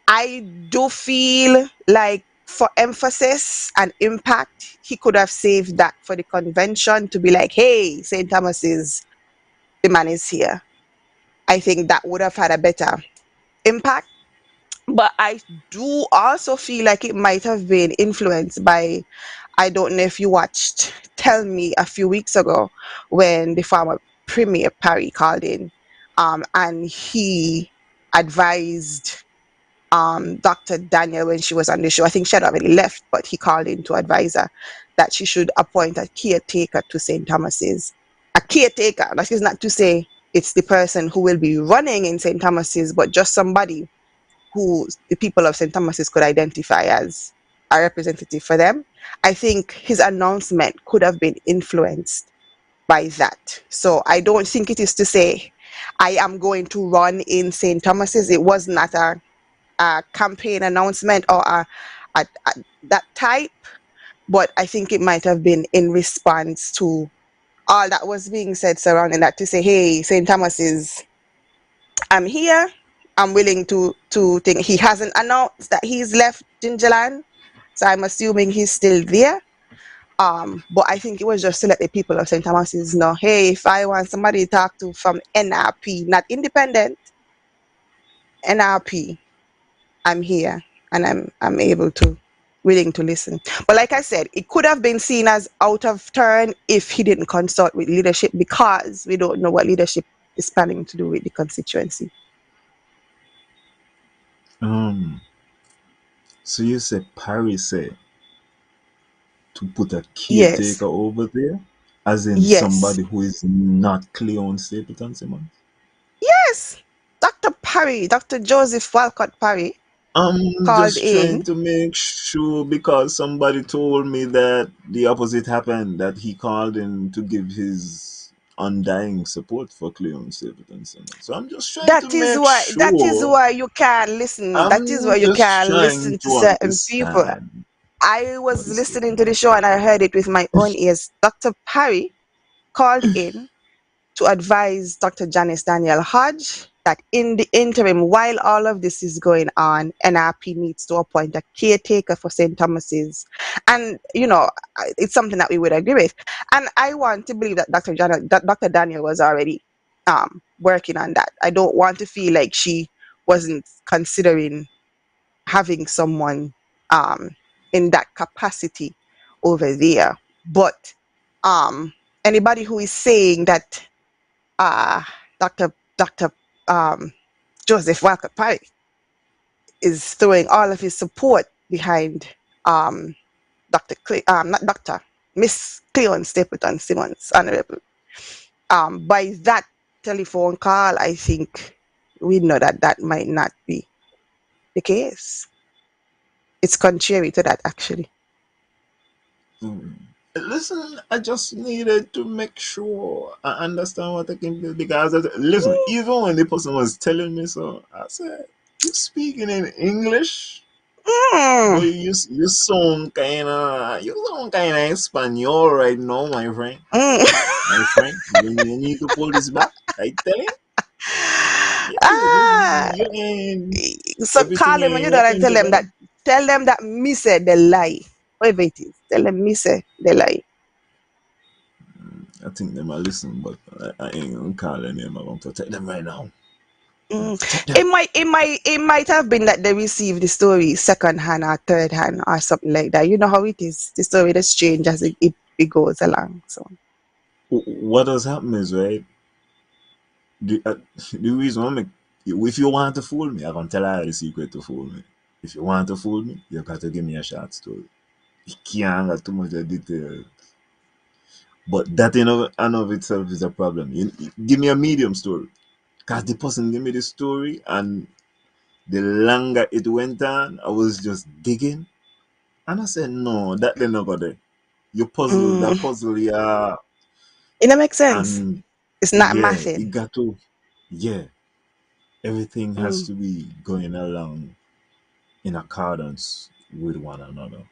I do feel like for emphasis and impact, he could have saved that for the convention to be like, hey, St. Thomas is the man is here. I think that would have had a better impact. But I do also feel like it might have been influenced by, I don't know if you watched Tell Me a few weeks ago when the former Premier Parry called in and he advised Dr. Daniel when she was on the show. I think she had already left, but he called in to advise her that she should appoint a caretaker to St. Thomas's. A caretaker, that is not to say it's the person who will be running in St. Thomas's, but just somebody who the people of St. Thomas's could identify as a representative for them. I think his announcement could have been influenced by that. So I don't think it is to say I am going to run in St. Thomas's. It was not a campaign announcement or a that type, but I think it might have been in response to all that was being said surrounding that to say, hey, St. Thomas is, I'm here. I'm willing to think he hasn't announced that he's left Gingerland. So I'm assuming he's still there. But I think it was just to let the people of St. Thomas's know, hey, if I want somebody to talk to from NRP, not independent, NRP, I'm here and I'm able to willing to listen. But like I said, it could have been seen as out of turn if he didn't consult with leadership because we don't know what leadership is planning to do with the constituency. Um. So you said Paris said to put a Yes. caretaker over there? As in Yes. somebody who is not Cleon Stapleton Simmons? Yes. Dr. Parry, Dr. Joseph Walcott Parry I'm called just trying in. to make sure because somebody told me that the opposite happened, that he called in to give his undying support for Cleon Stapleton Simmons. So I'm just trying to make That is sure. why you can't listen. That is why I'm you just can't trying listen to to certain people. understand I what was is listening going to the on. show and I heard it with my own ears. Dr. Parry called in to advise Dr. Janice Daniel Hodge that in the interim, while all of this is going on, NRP needs to appoint a caretaker for St. Thomas's. And, it's something that we would agree with. And I want to believe that Dr. Daniel was already working on that. I don't want to feel like she wasn't considering having someone um, in that capacity over there. But um, anybody who is saying that uh, Dr. Um, Joseph Walker Parry is throwing all of his support behind um, not Dr. Miss Cleon Stapleton Simmons, Honorable. By that telephone call, I think we know that that might not be the case. It's contrary to that, actually. Hmm. Listen, I just needed to make sure I understand what I can do because listen, even when the person was telling me so, I said, "You speaking in English, but Mm, you sound kind of Espanol right now, my friend. mm. My friend, you need to pull this back. I tell you, yeah, Ah, you ain't so everything call him when ain't you don't and walking together." tell them that me said the lie. Whatever it is, tell them me say the lie. I think they might listen, but I ain't gonna call their name. I'm gonna protect them right now. I'm gonna Mm. protect them. It might have been that they received the story second hand or third hand or something like that. You know how it is. The story that's strange as it goes along. So What has happened is right. The, uh, the reason why if you want to fool me, I can tell you the secret to fool me. If you want to fool me, you got to give me a short story. You can't got too much of detail. But that in of itself is a problem. Give me a medium story. Because the person gave me the story, and the longer it went on, I was just digging. And I said, no, that they not got there. You puzzle, mm, that puzzle, yeah. it don't make sense. And It's not yeah, it mathing. got to, yeah, everything has Mm, to be going along in accordance with one another.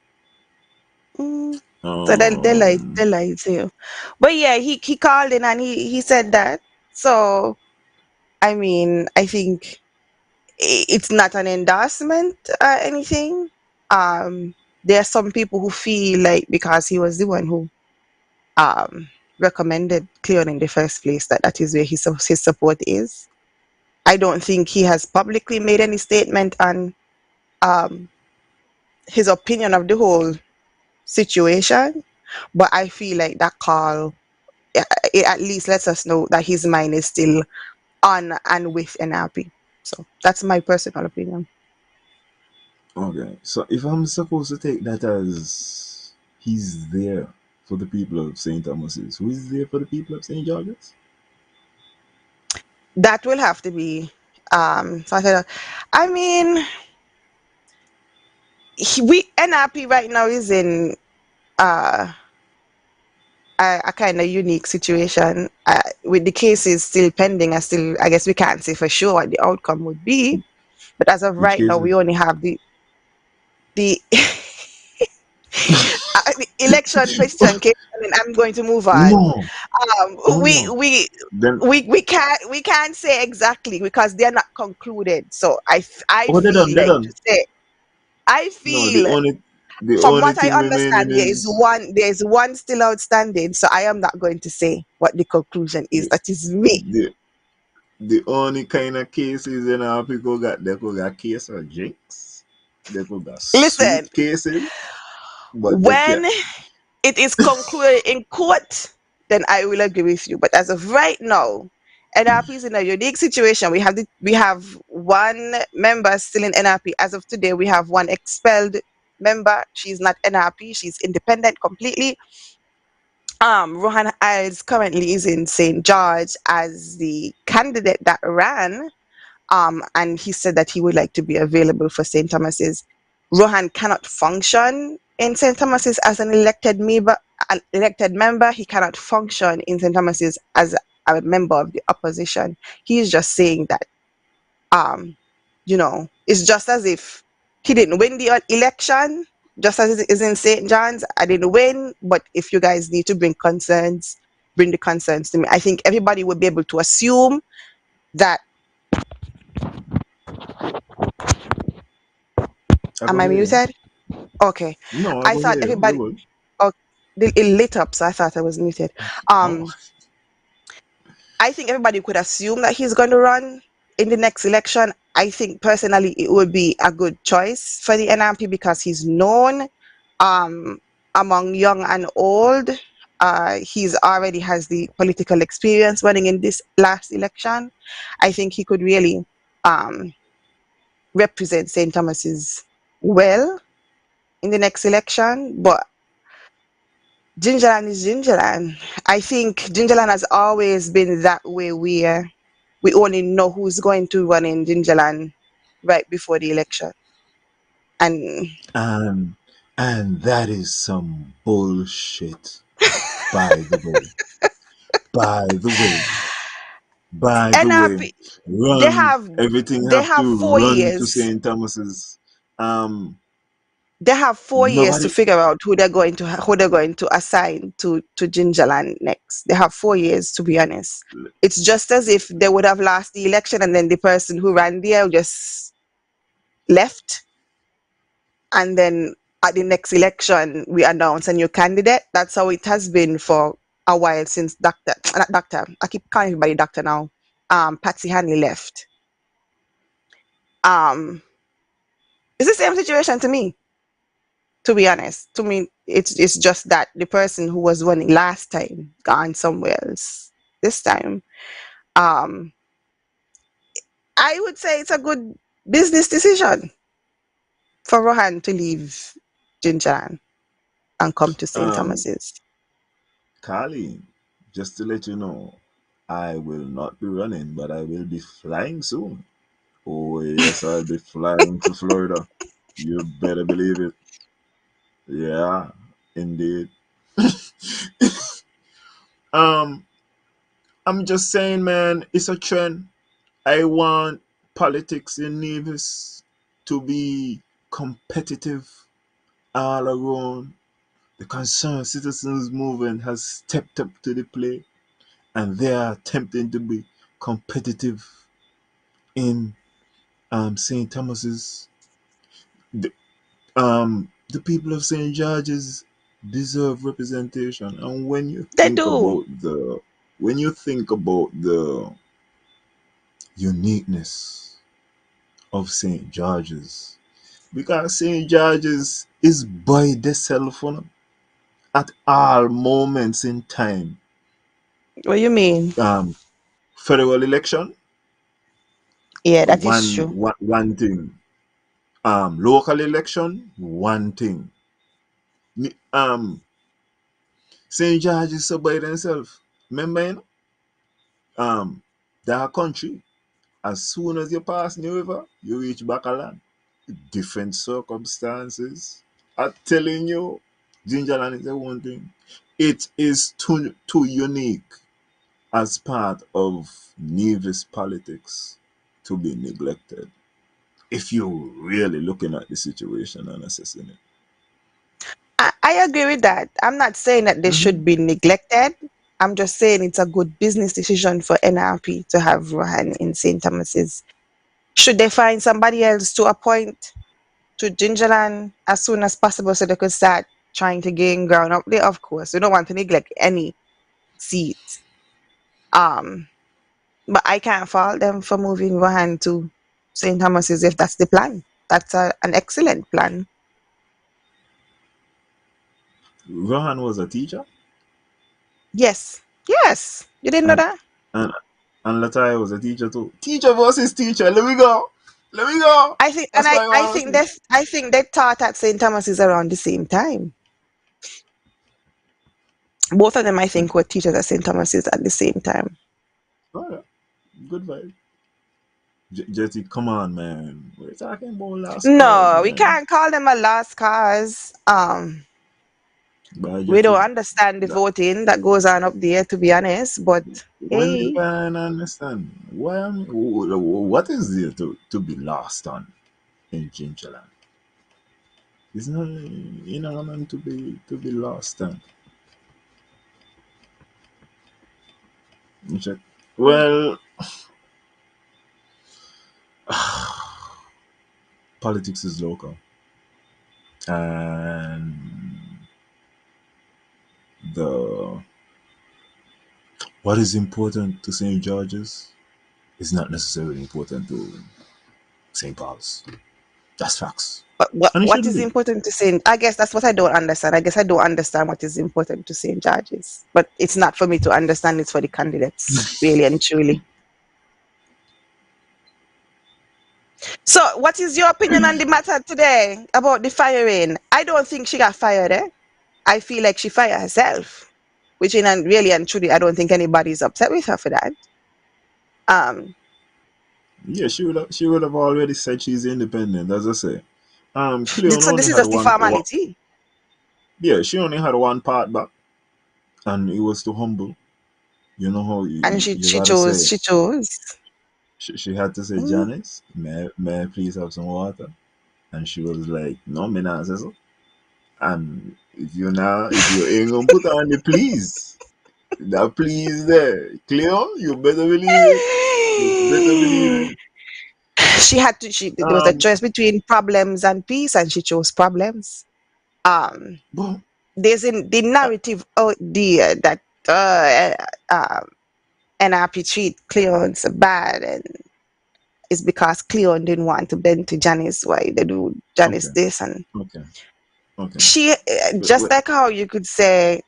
mm. So Um, they lied to you. But yeah, he called in and he said that. So I mean, I think it's not an endorsement or anything. There are some people who feel like because he was the one who um, recommended Cleon in the first place that that is where his support is. I don't think he has publicly made any statement on um, his opinion of the whole situation, but I feel like that call it at least lets us know that his mind is still on and with NLP. So that's my personal opinion. okay, so if I'm supposed to take that as he's there for the people of St. Thomas's, who is there for the people of St. George's? That will have to be sorted out. I mean, we NRP right now is in uh, a kind of unique situation with the cases still pending. And still, I guess we can't say for sure what the outcome would be. But as of Which right now, we cases? only have the the election question case, and then I'm going to move on. No, oh We no. we Then, we can't say exactly because they're not concluded. So I oh, they done, feel they like done. to say I No, the feel only, the from only what I thing remaining understand is there is one still outstanding. So I am not going to say what the conclusion is. the, That is me. the, the only kind of cases in our people got, they could got case of jinx, they could got Listen, sweet cases, but they when can't. it is concluded in court, then I will agree with you. But as of right now, NRP is in a unique situation. We have one member still in NRP. As of today, we have one expelled member. She's not NRP. She's independent completely. Rohan Iles currently is in St. George as the candidate that ran. And he said that he would like to be available for St. Thomas's. Rohan cannot function in St. Thomas's as an elected member. An elected member, he cannot function in St. Thomas's as a member of the opposition. He is just saying that, um, it's just as if he didn't win the election, just as it is in St. John's. I didn't win, but if you guys need to bring the concerns to me. I think everybody would be able to assume that. I Am go I hear you. muted? Okay. No, I I go thought hear you. You everybody. would. Oh, it lit up, so I thought I was muted. Oh, Um, I think everybody could assume that he's going to run in the next election. I think personally it would be a good choice for the NRP because he's known um, among young and old. He's already has the political experience running in this last election. I think he could really um, represent St. Thomas's well in the next election. But Gingerland is Gingerland. I think Gingerland has always been that way where we only know who's going to run in Gingerland right before the election. And and and that is some bullshit. By the way, by the way, by the way, NRP, they run. have Everything they have have to four run to years. St. Thomas's. Um, They have 4 years to nobody. figure out who they're going to assign to Gingerland next. They have 4 years, to be honest. It's just as if they would have lost the election and then the person who ran there just left, and then at the next election we announce a new candidate. That's how it has been for a while since Doctor, not Doctor. I keep calling everybody Doctor now. Patsy Hanley left. Um, it's the same situation to me. To be honest, to me, it's just that the person who was running last time gone somewhere else. This time, um, I would say it's a good business decision for Rohan to leave Jinjan and come to St. Um, Thomas's. Carly, just to let you know, I will not be running, but I will be flying soon. Oh yes, I'll be flying to Florida. You better believe it. Yeah, indeed. Um, I'm just saying, man, it's a trend. I want politics in Nevis to be competitive all around. The Concerned Citizens Movement has stepped up to the plate and they are attempting to be competitive in St. Thomas's. The, the people of St. George's deserve representation, and They do. when you think about the uniqueness of St. George's, because St. George's is by the cell phone at all moments in time. What you mean? Um, Federal election, Yeah, that is one true. one, one thing. Local election, one thing. St. George is so by themselves. Remember, um, that country, as soon as you pass New River, you reach Bakaland. Different circumstances. I'm telling you, Gingerland is the one thing. It is too unique as part of Nevis politics to be neglected. If you're really looking at the situation and assessing it. I agree with that. I'm not saying that they Mm-hmm. should be neglected. I'm just saying it's a good business decision for NRP to have Rohan in St. Thomas's. Should they find somebody else to appoint to Gingerland as soon as possible so they could start trying to gain ground up there? Of course, we don't want to neglect any seat. Um, but I can't fault them for moving Rohan to St. Thomas's if that's the plan. That's an excellent plan. Rohan was a teacher, Yes, yes. You didn't know and that? and and Latai was a teacher too. Teacher versus teacher. Let me go. Let me go. I think, and That's what I I want to think see. they taught at St. Thomas's around the same time. Both of them, I think, Okay. were teachers at St. Thomas's at the same time. All right. Good vibe. Jetty, come on, man. We're talking about lost cause, No, we man. can't call them a lost cause. By We don't Jetty, understand the that voting that goes on up there, to be honest. But when you hey, can understand why what is there to be lost on in Gingerland? It's not nothing to be lost on. You check. Well, politics is local, and the what is important to St. George's is not necessarily important to St. Paul's. That's facts, and it what shouldn't is be. important to Saint? I guess that's what I don't understand. I guess I don't understand what is important to Saint George's, but it's not for me to understand. It's for the candidates, really and truly. So, what is your opinion on the matter today about the firing? I don't think she got fired. I feel like she fired herself, which in and really and truly, I don't think anybody's upset with her for that. Um, Yeah, she would have already said she's independent, as I say. Cleon so only this is had just the one. formality, Yeah, she only had one part back, and it was to humble. You know how and you she gotta chose. say. She chose. She had to say, Mm. Janice, may I please have some water? And she was like, no, me not say so. And if you ain't gonna put on the please, that please there, Cleon, you better believe it. You better believe it. She had to. There was a Um, choice between problems and peace, and she chose problems. Um, but there's in the narrative out there that NRP treat Cleon so bad, and it's because Cleon didn't want to bend to Janice. Why they do Janice okay, this, and okay, okay. she just Wait, like how you could say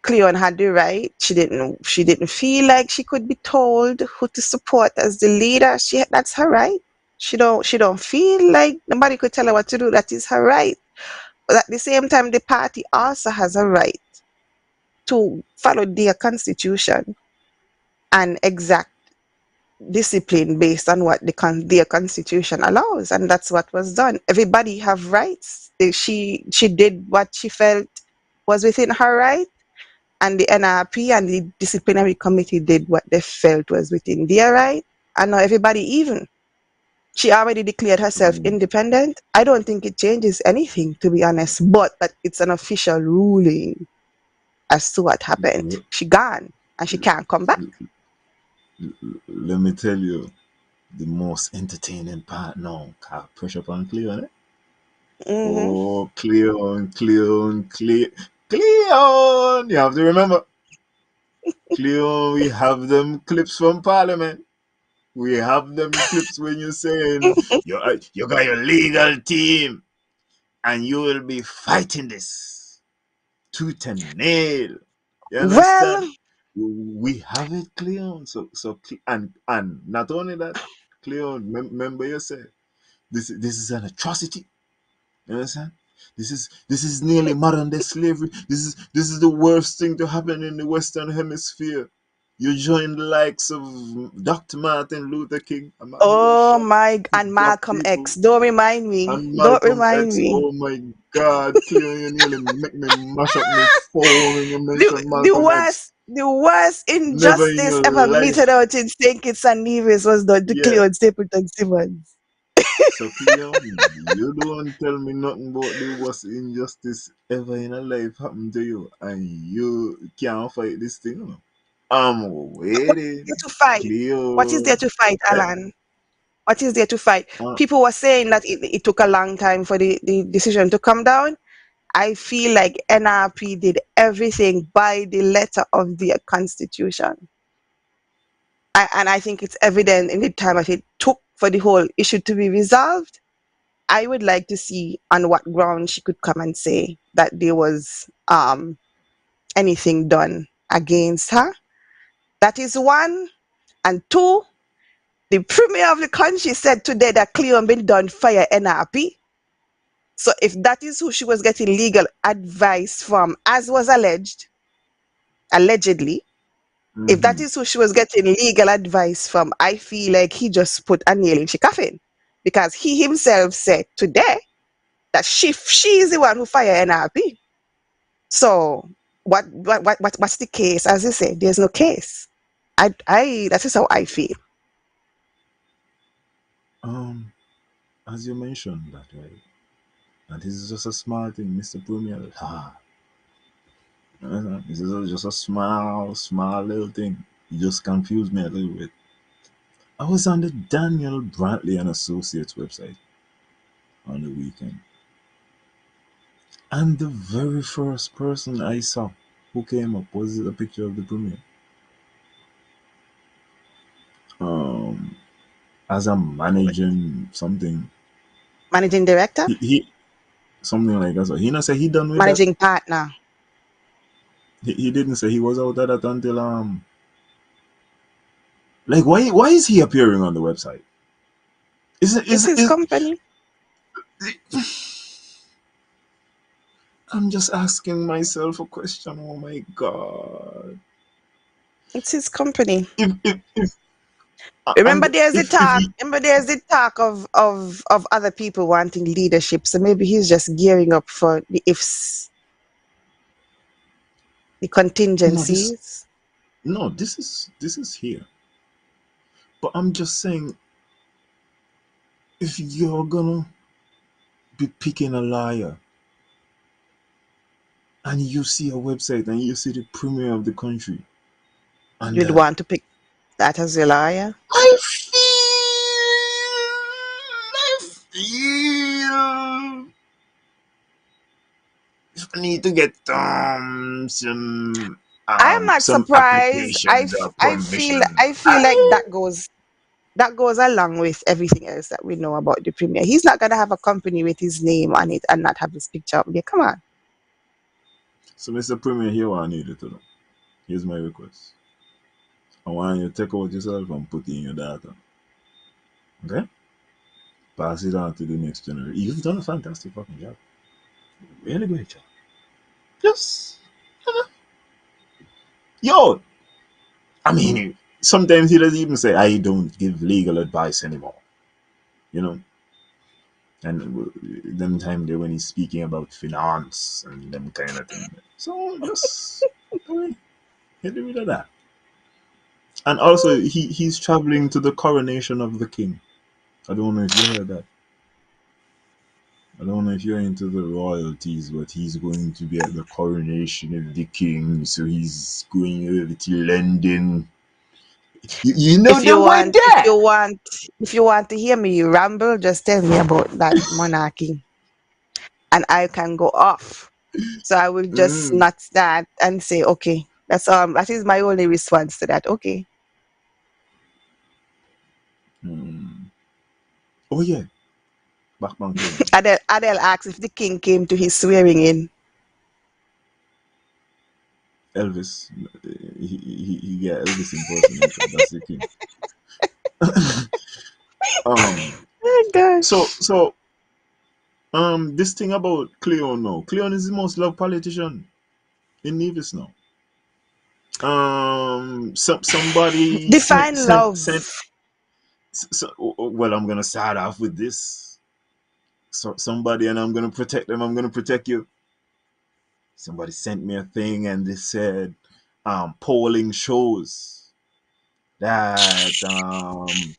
Cleon had the right. She didn't feel like she could be told who to support as the leader. That's her right. She don't feel like nobody could tell her what to do. That is her right. But at the same time, the party also has a right to follow their constitution and exact discipline based on what their constitution allows, and that's what was done. Everybody have rights. She did what she felt was within her right, and the NRP and the disciplinary committee did what they felt was within their right, and now everybody even. She already declared herself um, independent. I don't think it changes anything, to be honest, but that it's an official ruling as to what happened. l- She gone and she can't come back. let me tell you the most entertaining part now. Pressure upon Cleon, eh? Hmm. Oh, Cleon! You have to remember, Cleon, we have them clips from Parliament. We have them clips when you're saying, you got your legal team and you will be fighting this tooth and nail. You Well, understand? We have it, Cleon. And not only that, Cleon, remember you said, this is an atrocity. You understand? This is nearly modern day slavery. This is the worst thing to happen in the Western Hemisphere. You join the likes of Dr. Martin Luther King, a man who oh shot my, his and black Malcolm people, X. Don't remind me. and Don't Malcolm remind X. me. Oh my God, Cleon, you nearly make me mash up my phone when you mention The Malcolm X. worst Never in injustice your ever life. meted out in St. Kitts and Nevis was done to Yeah. Cleon Stapleton Simmons. So Cleon, you don't tell me nothing about the worst injustice ever in a life happened to you, and you can't fight this thing. No? I'm There waiting, to fight. What is there Cleo. to fight, Eh? Alan? What is there to fight? Uh, People were saying that it took a long time for the decision to come down. I feel like NRP did everything by the letter of their constitution. And I think it's evident in the time that it took for the whole issue to be resolved. I would like to see on what ground she could come and say that there was anything done against her. That is one. And two, the premier of the country said today that Cleon been done fire NRP. So if that is who she was getting legal advice from, as was alleged, allegedly. If that Mm-hmm. is who she was getting legal advice from, I feel like he just put a nail in she coffin, because he himself said today that she is the one who fired NRP. So what's the case? As you say, there's no case. I that is how I feel. Um, as you mentioned that, right? And this is just a small thing, Mr. Premier. This is just a small little thing. You just confused me a little bit. I was on the Daniel Brantley and Associates website on the weekend, and the very first person I saw who came up was a picture of the Premier. Um, as a managing something, Managing director, he something like that. So he not say he done with that. managing partner. He didn't say he was out of that until like why is he appearing on the website? Is it It's his is company. I'm just asking myself a question. Oh my god! It's his company. If Remember, and there's the if talk. he Remember, there's the talk of other people wanting leadership. So maybe he's just gearing up for the ifs, the no this contingencies. no this is here. But I'm just saying, if you're gonna be picking a liar and you see a website and you see the premier of the country and You'd that, want to pick that as your liar. I feel I need to get I'm not some surprised. applications or permission. I feel like that goes along with everything else that we know about the premier. He's not gonna have a company with his name on it and not have his picture up there. Come on. So Mr. Premier, here what I need you to know. Here's my request. I want you to take out yourself and put in your data. Okay? Pass it on to the next generation. You've done a fantastic fucking job. Really great job. Just yo, I mean, sometimes he doesn't even say, I don't give legal advice anymore. You know? And them time there when he's speaking about finance and them kind of thing. So just get rid of that. And also, he's traveling to the coronation of the king. I don't know if you heard that. I don't know if you're into the royalties, but he's going to be at the coronation of the king, so he's going over to London. You know If the you one want, if there. you want, if you want to hear me ramble, just tell me about that monarchy, and I can go off. So I will just Mm, not start and say, okay, that is my only response to that. Okay. mm. Oh yeah, Backman Cleon. Adele asks if the king came to his swearing in. Elvis. He yeah, Elvis impersonator. That's the king. um. Oh So gosh. so this thing about Cleon now. Cleon is the most loved politician in Nevis now. Somebody Define love. sent well, I'm gonna start off with this. So somebody, and I'm gonna protect them. I'm gonna protect you. Somebody sent me a thing, and they said, polling shows that the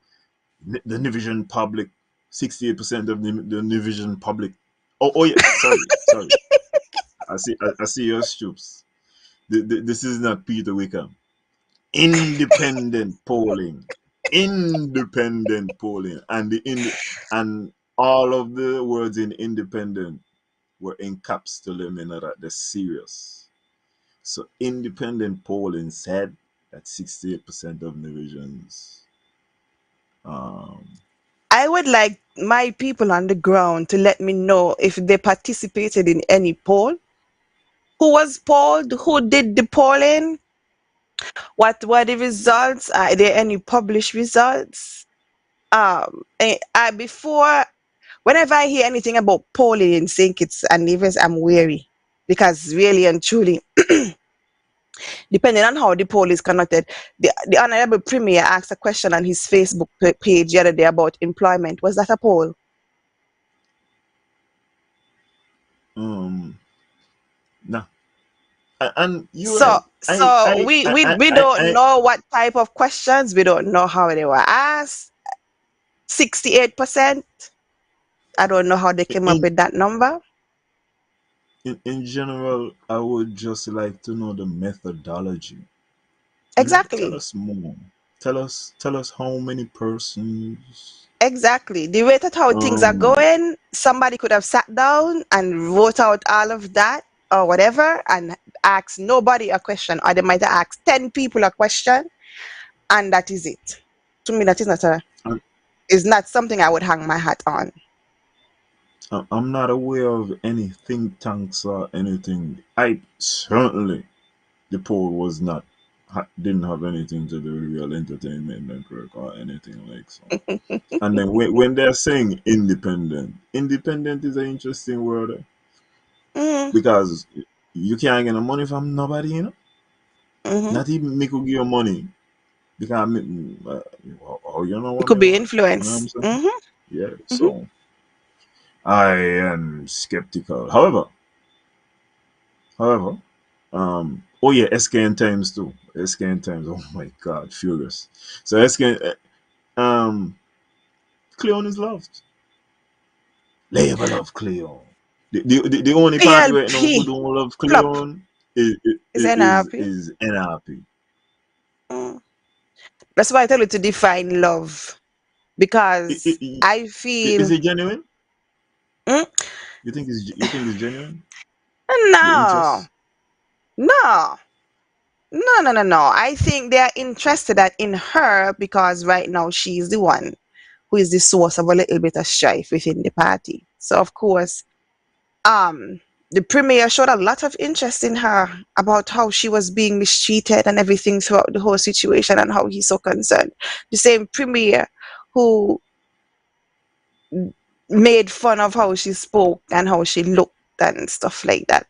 Nivision public, 68% of the Nivision public. Oh yeah, sorry. I see your stoops. This is not Peter Wickham. Independent polling, independent polling, and and all of the words in independent were in caps to let me know that they're serious. So independent polling said that 68% of Nigerians, um, I would like my people on the ground to let me know if they participated in any poll. Who was polled? Who did the polling? What were the results? Are there any published results? Before, whenever I hear anything about polling in St. Kitts and Nevis, I'm wary, because really and truly, Depending on how the poll is conducted. The Honorable Premier asked a question on his Facebook page the other day about employment. Was that a poll? Um, nah. And you're So right. so we don't know what type of questions. We don't know how they were asked. 68%. I don't know how they came up in, with that number. in general, I would just like to know the methodology. Tell Exactly. us more. Tell us how many persons. Exactly. The rate at how things are Um, going, somebody could have sat down and wrote out all of that or whatever and asked nobody a question, or they might have asked 10 people a question, and that is it. To me, that I'm, is not something I would hang my hat on. I'm not aware of any think tanks or anything. I certainly the poll was not didn't have anything to do with real entertainment network or anything like so. And then when they're saying independent is an interesting word Mm, because you can't get no money from nobody, you know. hmm. Not even me could give you money because how you know It what could me be want. You know what I'm influence. saying? Hmm. Yeah. Hmm. So I am skeptical. However, oh yeah, SKN Times too. SKN Times. Oh my God, furious. So SKN, Cleon is loved. Labor love Cleon. The only party right now who PLP, don't love plop, Cleon is is NRP. is NRP. Mm. That's why I tell you to define love, because I Is feel, it genuine? mm, You think it's genuine? The no, interest? no, no. I think they're interested in her because right now she's the one who is the source of a little bit of strife within the party. So of course, um, the premier showed a lot of interest in her about how she was being mistreated and everything throughout the whole situation and how he's so concerned. The same premier who made fun of how she spoke and how she looked and stuff like that.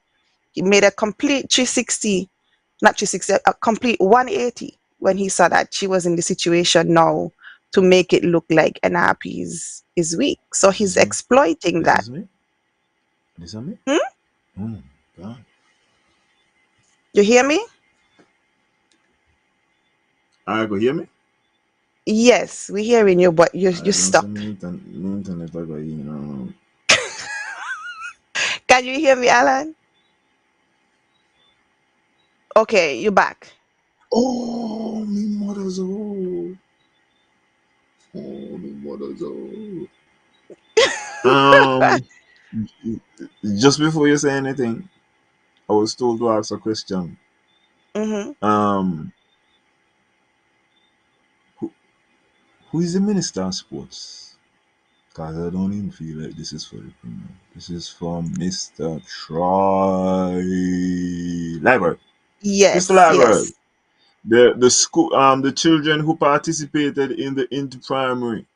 He made a complete 360, not 360, a complete 180 when he saw that she was in the situation now to make it look like NRP is weak. So This he's is me. exploiting This that. is me. This is me. Hmm? Oh God. You hear me? I go hear me. Yes, we're hearing you, but you I don't see stop. me internet. I go Can you hear me, Alan? Okay, you're back. Oh, me mother's oh. Oh, me mother's oh. Um, just before you say anything, I was told to ask a question. Hmm. Um, who, who is the minister of sports? Because I don't even feel like this is for the premier. This is for Mr. Troy Library. Mr. Yes, Library. yes, The school the children who participated in the inter-primary.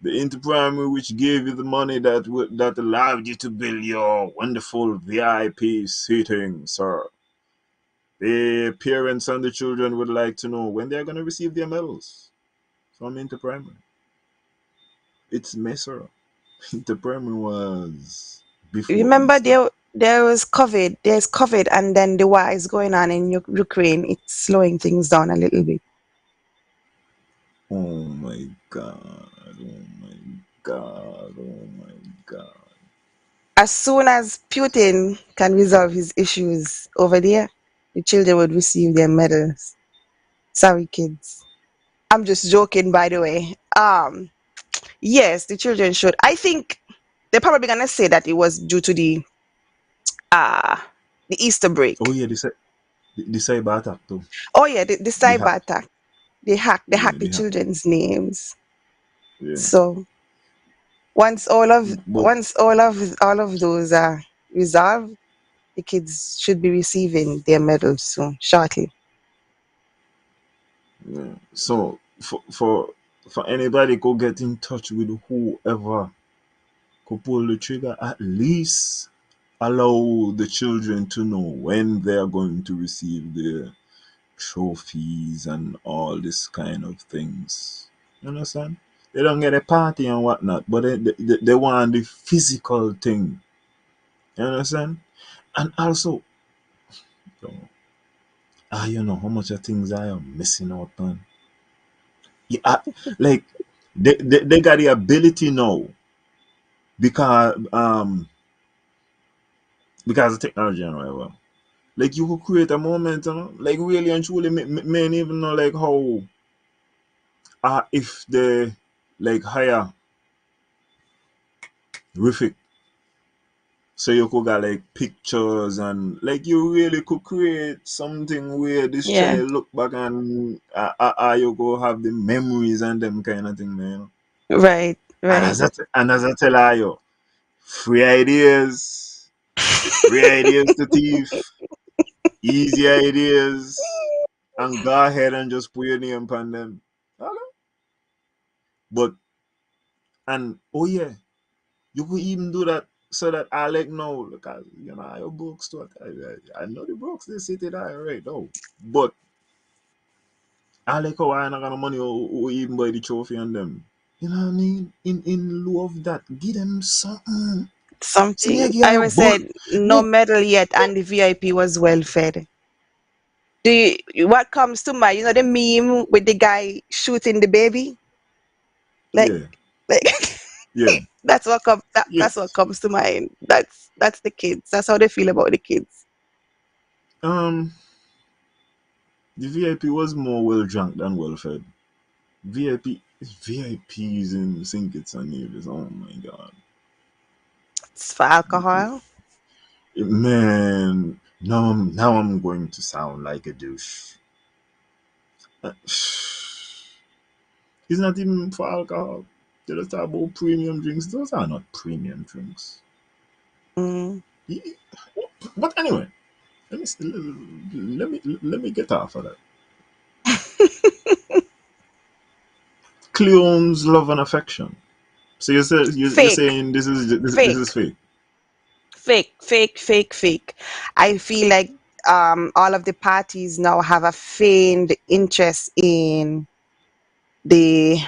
The inter-primary which gave you the money that allowed you to build your wonderful VIP seating, sir. The parents and the children would like to know when they're gonna receive their medals from inter-primary. It's Messer. Inter-primary was before remember Easter. there was COVID. There's COVID, and then the war is going on in Ukraine. It's slowing things down a little bit. Oh my god. Oh my god. Oh my god. As soon as Putin can resolve his issues over there, the children would receive their medals. Sorry, kids. I'm just joking, by the way. Yes, the children should. I think they're probably gonna say that it was due to uh the Easter Oh break. yeah, the cyber attack too. Oh yeah, the The hack. cyber attack. They hacked Yeah, the the hack. children's names. Yeah. So once all of But once all of those are resolved, the kids should be receiving their medals soon, shortly. yeah. So for anybody go get in touch with whoever could pull the trigger, at least allow the children to know when they are going to receive their trophies and all this kind of things. You understand? They don't get a party and whatnot, but they want the physical thing. You understand? And also, you know how much of things I am missing out on. Yeah, like they got the ability now because because of technology and whatever. Like you could create a moment, you know? Like really and truly, men even know like how if they like hire Rific, so you could get like pictures and like you really could create something where this Yeah. child look back and you go have the memories and them kind of thing, man. You know? Right. Right. And as I tell her, you, free ideas to thief, easy ideas, and go ahead and just put your name on them. Okay? But and oh yeah, you could even do that so that I like know because you know your books too. I know the books they sit it I right now, but I like how I not gonna money or even buy the trophy on them. You know what I mean? In lieu of that, give them something. See me Something. give I your always book. said no Me, medal yet, and the VIP was well fed. What comes to mind? You know the meme with the guy shooting the baby, like, yeah, like yeah, yeah. that's what comes to mind. That's the kids. That's how they feel about the kids. Um, the VIP was more well drunk than well fed. VIPs in St. Kitts and Nevis. Oh my god. It's for alcohol. Man, now I'm going to sound like a douche. It's not even for alcohol. They just talk about premium drinks. Those are not premium drinks. Mm. Ye- But anyway, let me get off of that. Cleone's love and affection. So you're Fake, saying this is fake, fake. fake. I feel like all of the parties now have a feigned interest in the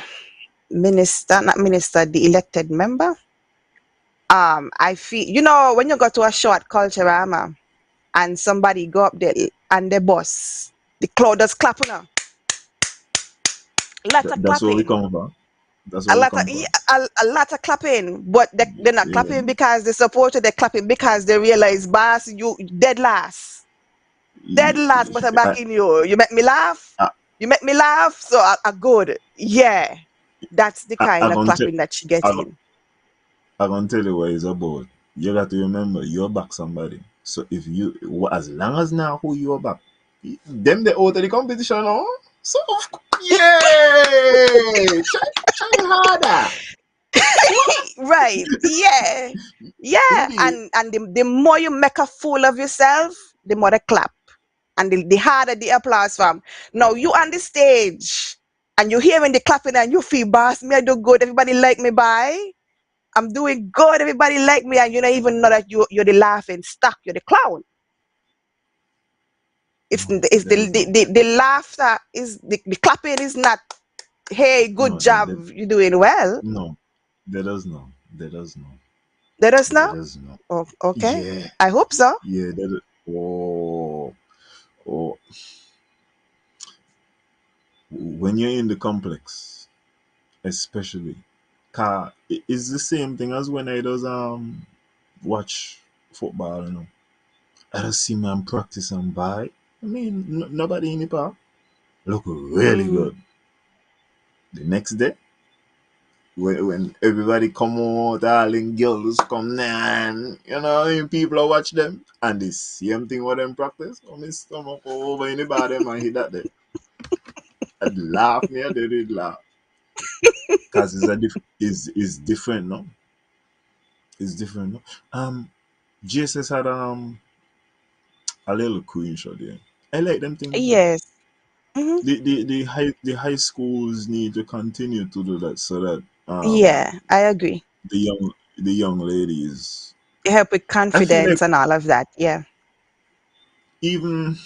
not minister, the elected member. I feel, when you go to a show at Culturama and somebody go up there and the boss, the crowd does clapping now, lot of That's where we clapping, come from. That's where we come yeah, from. a lot of clapping, but they're not Yeah, clapping because they support you, they're clapping because they realize, boss, you dead last, but I'm back I, in you. You make me laugh. I, You make me laugh, so I good. Yeah, that's the I kind of gonna tell, clapping that she I, gon- getting. I gonna tell you what it's about. You got to remember, you're back somebody. So if you, as long as now who you're back, them the out of the competition, oh? So yay! Try harder. What? Right. Yeah. Yeah. Indeed. And the more you make a fool of yourself, the more they clap. And the harder the applause from. Now you on the stage and you hearing the clapping and you feel, boss, me I do good, everybody like me, bye. I'm doing good, everybody like me, and you don't even know that you're the laughing stock, you're the clown. No, It's there is no. the laughter is the clapping is not, hey, good No, job, you're doing well. no. There does no. There does no. Let us There know. does no. Oh, okay. Yeah. I hope so. Yeah. Oh. Oh. When you're in the complex, especially, it's the same thing as when I does watch football. You know, I just see man practice and buy. I mean, nobody in the park look really Mm. good. The next day, when everybody come out, all in girls come down, you know, and people are watch them, and the same thing with them practice. Oh, my stomach over in the bar, them and hit that there. I'd laugh me, I did laugh. Cause is different, no? It's different, no? GSS had a little queen shot there. I like them things though. Yes. Hmm. The high schools need to continue to do that so that Yeah, I agree. the young ladies, It help with I feel like confidence and all of that. Yeah. even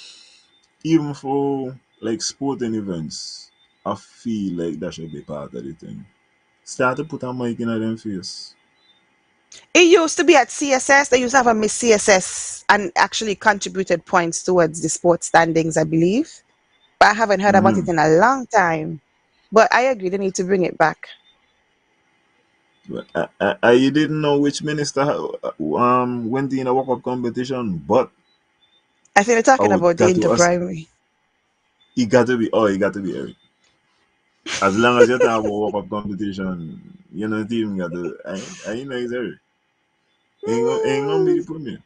even for like sporting events, I feel like that should be part of the thing. Start to put a mic in them face. It used to be at CSS. They used to have a Miss CSS and actually contributed points towards the sports standings, I believe. But I haven't heard about it Mm-hmm. in a long time. But I agree, they need to bring it back. But you didn't know which minister went in a walk up competition, but I think they're talking oh, about the got to us. interprimary. He got to be Eric. As long as you talk about walk up competition, you know the team got to. I know he's Eric. Ain't gonna be Mm. the premier.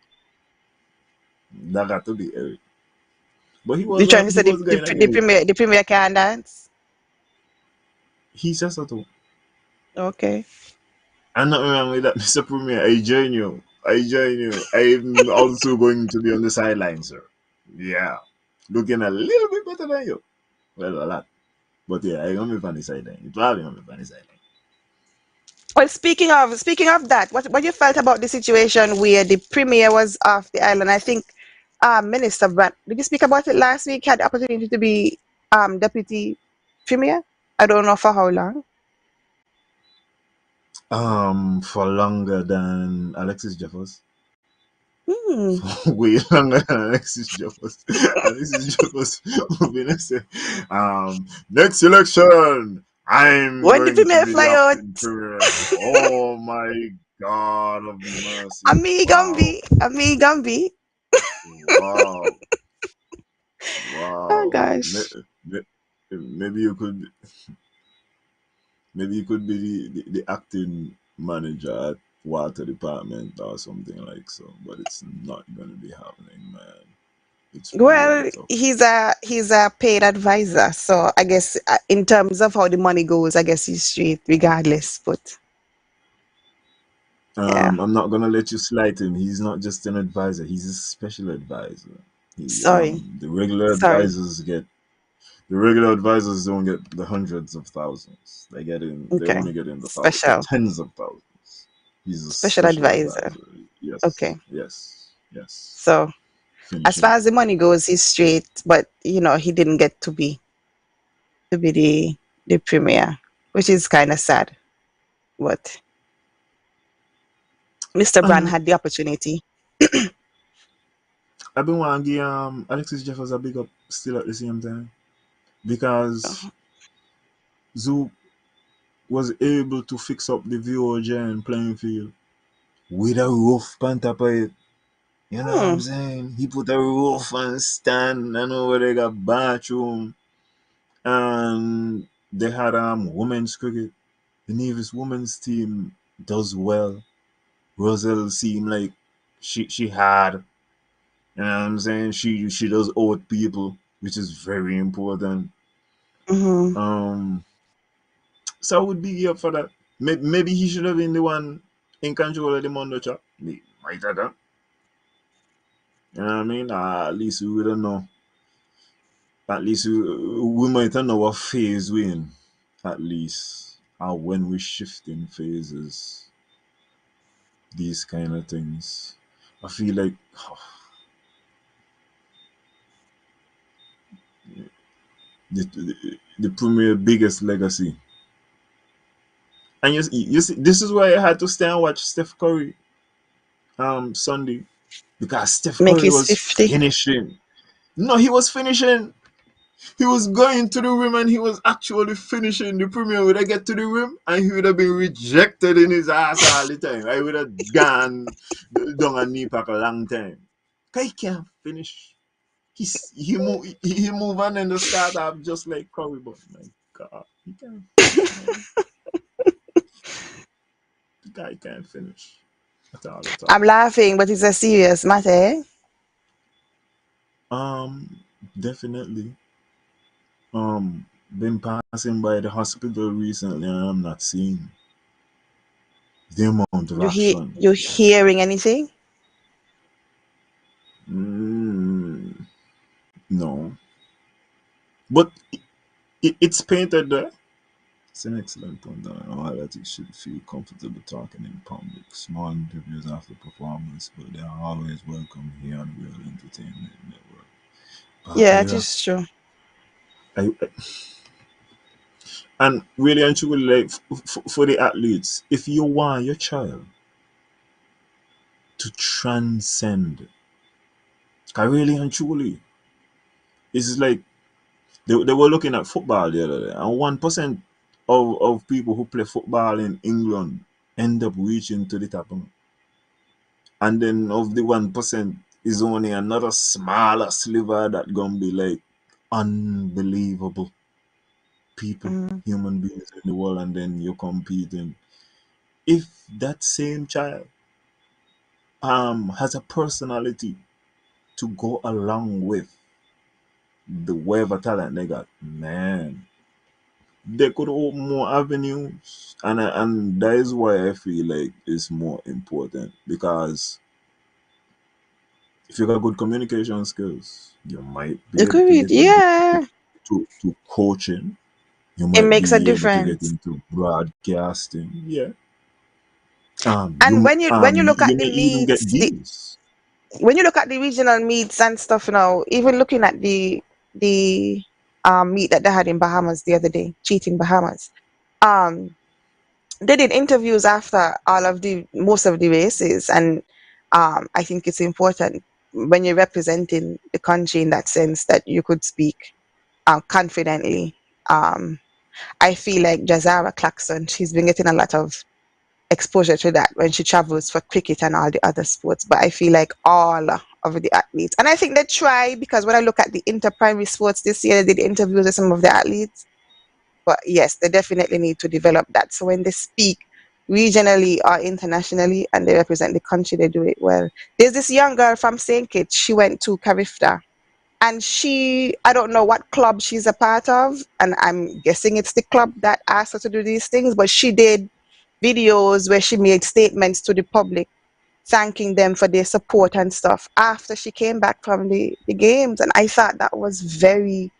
That got to be Eric. But You trying to he say was going against. the premier can dance? He says so. Okay. I'm not wrong with that, Mr. Premier. I join you. I join you. I'm also going to be on the sideline, sir. Yeah. Looking a little bit better than you. Well, a lot. But yeah, I'm going to be on the sideline. It will be on the sideline. Well, speaking of that, what you felt about the situation where the premier was off the island? I think Minister Brand, did you speak about it last week? Had the opportunity to be deputy premier. I don't know for how long. For longer than Alexis Jeffers. Hmm. For way longer than Alexis Jeffers. Alexis Jeffers will be next. Next election, I'm When the going to premier be the fly out, acting premier. Oh my God of mercy! Wow! Ami Gambi. Wow! Oh Wow! gosh. Maybe you could maybe you could be the acting manager at water department or something like so, but it's not gonna be happening, man. It's really Well, tough. he's a paid advisor, so I guess in terms of how the money goes, I guess he's straight regardless. But yeah, I'm not gonna let you slight him. He's not just an advisor; he's a special advisor. He sorry, sorry. the regular advisors don't get the hundreds of thousands. They Okay, only get in the special tens of thousands. He's a special special advisor. advisor. Yes, Okay, yes, yes. so Finish as him. far as the money goes, he's straight, but he didn't get to be the premier, which is kind of sad. But Mr. Brand And had the opportunity. I've been wanting to give Alexis Jeffers a big up still at the same time because Zoo was able to fix up the VOJ playing field with a roof on top of it. You know what I'm Hmm. saying? He put a roof and stand. I know where they got bathroom and they had women's cricket. The Nevis women's team does well. Roselle seemed like she had. You know what I'm saying? She does owe people, which is very important. Hmm. Um, so I would be up for that. Maybe he should have been the one in control of the Mondo chop. Might have done. You know what I mean? At least we would know. At least we might know what phase we in. At least. And when we shift in phases, these kind of things. I feel like the premier biggest legacy. And you see, this is why I had to stay and watch Steph Curry Sunday because Steph Make Curry his was 50. finishing. No, he was finishing. He was going to the rim and he was actually finishing. The premier would have get to the rim and he would have been rejected in his ass all the time. I would have gone down a knee pack a long time. Cause he can't finish. He move on in the start up just like Curry, but my God, he can't finish, man. The guy can't finish at all, at I'm all. laughing, but it's a serious matter. Eh? Um, definitely. Been passing by the hospital recently and I'm not seeing the amount of action. You hearing anything? Mm, no, but it's painted there. It's an excellent point. All that you should feel comfortable talking in public. Small interviews after performance, but they are always welcome here on Real Entertainment Network. Yeah, it I, is true. I, and really and truly, like for the athletes, if you want your child to transcend, 'cause really and truly, it's like they were looking at football the other day, and 1% of people who play football in England end up reaching to the top. And then of the 1% is only another smaller sliver that gonna be like unbelievable people, Mm. human beings in the world, and then you're competing. If that same child has a personality to go along with the whatever talent they got, man, they could open more avenues, and that is why I feel like it's more important, because if you got good communication skills, you might be able to Agreed. get into Yeah, to coaching. You it might makes a be able to get difference. into broadcasting. Yeah. And when you look You at the may even get meets, the deals. when you look at the regional meets and stuff now, even looking at the meet that they had in Bahamas the other day, cheating Bahamas. Um, they did interviews after all of the most of the races, and I think it's important when you're representing the country in that sense that you could speak confidently. Um, I feel like Jazara Clarkson, she's been getting a lot of exposure to that when she travels for cricket and all the other sports. But I feel like all of the athletes, and I think they try, because when I look at the inter primary sports this year, they did interviews with some of the athletes. But yes, they definitely need to develop that. So when they speak regionally or internationally and they represent the country, they do it well. There's this young girl from St. Kitts. She went to Carifta, and I don't know what club she's a part of, and I'm guessing it's the club that asked her to do these things, but she did videos where she made statements to the public thanking them for their support and stuff after she came back from the games. And I thought that was very,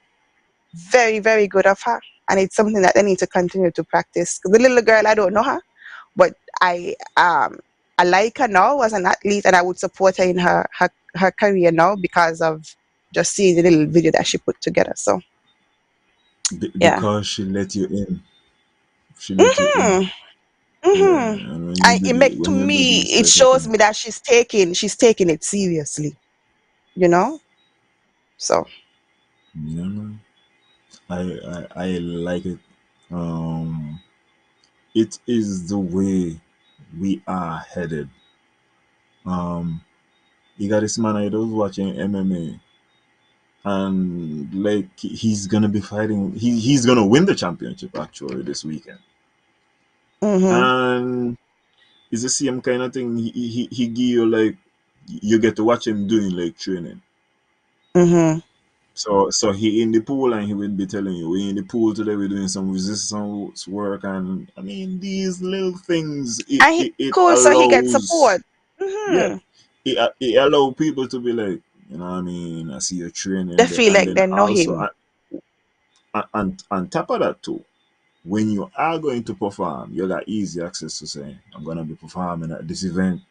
very, very good of her. And it's something that they need to continue to practice. 'Cause the little girl, I don't know her, but I like her now as an athlete, and I would support her in her career now because of just seeing the little video that she put together. So yeah. Because she let you in. She let you in. Mhm. Yeah. Mhm. And I it make to when you do me these it type of shows things, me that she's taking it seriously, you know? So you know, I like it. Um, it is the way we are headed. Um, you got this man I was watching MMA, and like he's gonna be fighting. He's gonna win the championship actually this weekend, mhm. and it's the same kind of thing. He give you like you get to watch him doing like training. Mhm. So he in the pool and he will be telling you we in the pool today we're doing some resistance work, and I mean these little things And it cool, so he gets allows, support. yeah, Mhm. it allow people to be like, you know what I mean, I see your They training there, feel and like then they know also him. and on top of that too, when you are going to perform you got easy access to say I'm gonna be performing at this event,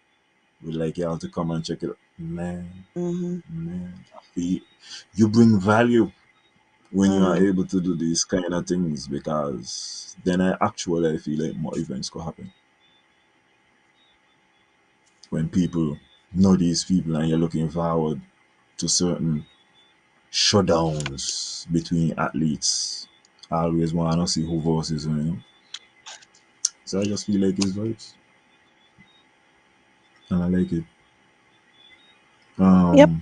we'd like y'all to come and check it out. Mhm. Man, you bring value when you are Mhm. able to do these kind of things, because then I actually feel like more events could happen when people know these people and you're looking forward to certain showdowns between athletes. I always want to see who versus who, So I just feel like it's vibes, and I like it. Yep. Um,